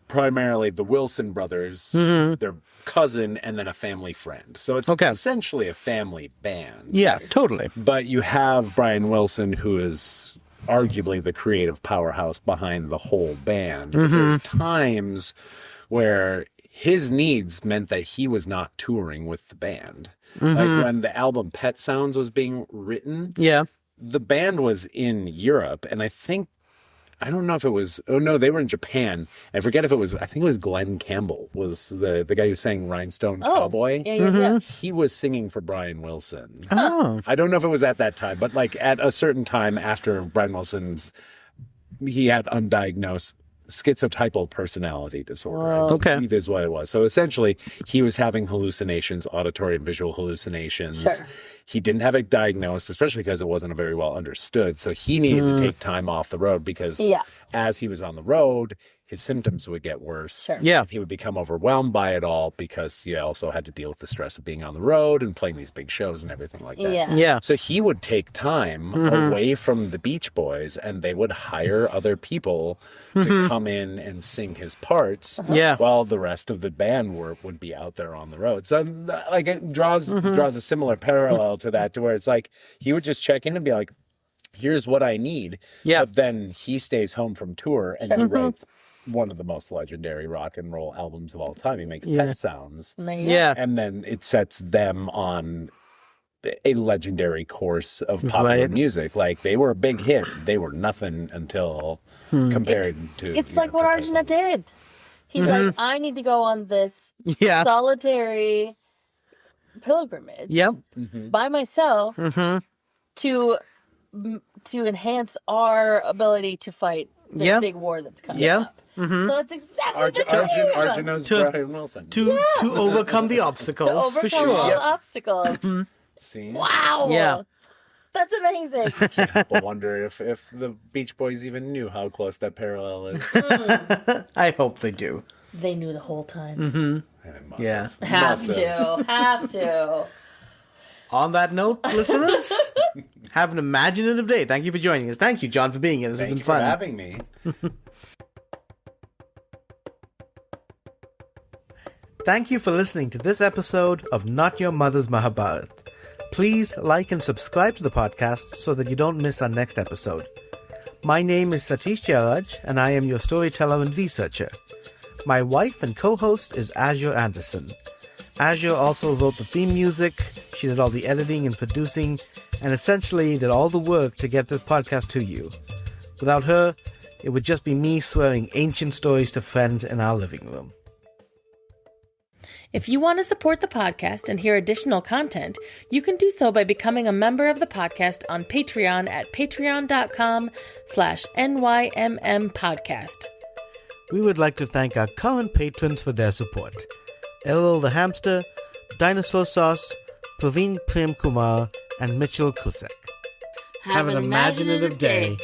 C: primarily the Wilson brothers, their cousin, and then a family friend. So it's essentially a family band.
A: Yeah, totally.
C: But you have Brian Wilson, who is arguably the creative powerhouse behind the whole band. But there's times where his needs meant that he was not touring with the band. Like when the album Pet Sounds was being written,
A: Yeah.
C: the band was in Europe, and I don't know if it was, oh no, they were in Japan. I forget if it was, I think it was Glenn Campbell was the guy who sang Rhinestone Cowboy.
B: Yeah.
C: He was singing for Brian Wilson.
A: Oh.
C: I don't know if it was at that time, but like at a certain time after Brian Wilson's, he had undiagnosed schizotypal personality disorder. I
A: Okay.
C: believe is what it was. So essentially, he was having hallucinations, auditory and visual hallucinations.
B: Sure.
C: He didn't have it diagnosed, especially because it wasn't very well understood. So he needed to take time off the road because as he was on the road, his symptoms would get worse.
B: Sure.
A: Yeah.
C: He would become overwhelmed by it all because he also had to deal with the stress of being on the road and playing these big shows and everything like that.
B: Yeah.
A: Yeah.
C: So he would take time away from the Beach Boys, and they would hire other people to come in and sing his parts.
A: Yeah.
C: While the rest of the band would be out there on the road. So like it draws a similar parallel to that, to where it's like he would just check in and be like, "Here's what I need."
A: Yeah.
C: But then he stays home from tour and he writes one of the most legendary rock and roll albums of all time. He makes Pet Sounds.
A: Yeah.
C: And then it sets them on a legendary course of popular
A: Right.
C: music. Like they were a big hit. They were nothing until compared to.
B: It's like what Arjuna did. He's like, I need to go on this
A: Yeah.
B: solitary pilgrimage
A: Yep.
B: by myself to enhance our ability to fight this
A: Yep.
B: big war that's coming
A: Yep.
B: up. So it's exactly the same.
C: Arjuna's
A: To-
C: Brian Wilson.
A: To overcome the obstacles,
B: To overcome
A: for sure.
B: all the obstacles.
C: See?
B: Wow.
A: Yeah.
B: That's amazing.
C: I wonder if the Beach Boys even knew how close that parallel is.
A: I hope they do.
B: They knew the whole time.
C: And it must
A: Yeah.
C: have.
B: Have to.
A: On that note, listeners, have an imaginative day. Thank you for joining us. Thank you, John, for being here. This
C: Thank
A: has
C: you
A: been fun.
C: for having me.
A: Thank you for listening to this episode of Not Your Mother's Mahabharata. Please like and subscribe to the podcast so that you don't miss our next episode. My name is Satish Jayaraj, and I am your storyteller and researcher. My wife and co-host is Azure Anderson. Azure also wrote the theme music, she did all the editing and producing, and essentially did all the work to get this podcast to you. Without her, it would just be me swearing ancient stories to friends in our living room.
B: If you want to support the podcast and hear additional content, you can do so by becoming a member of the podcast on Patreon at patreon.com/NYMM podcast.
A: We would like to thank our current patrons for their support. Errol the Hamster, Dinosaur Sauce, Praveen Prem Kumar, and Mitchell Kusek.
B: Have an imaginative day.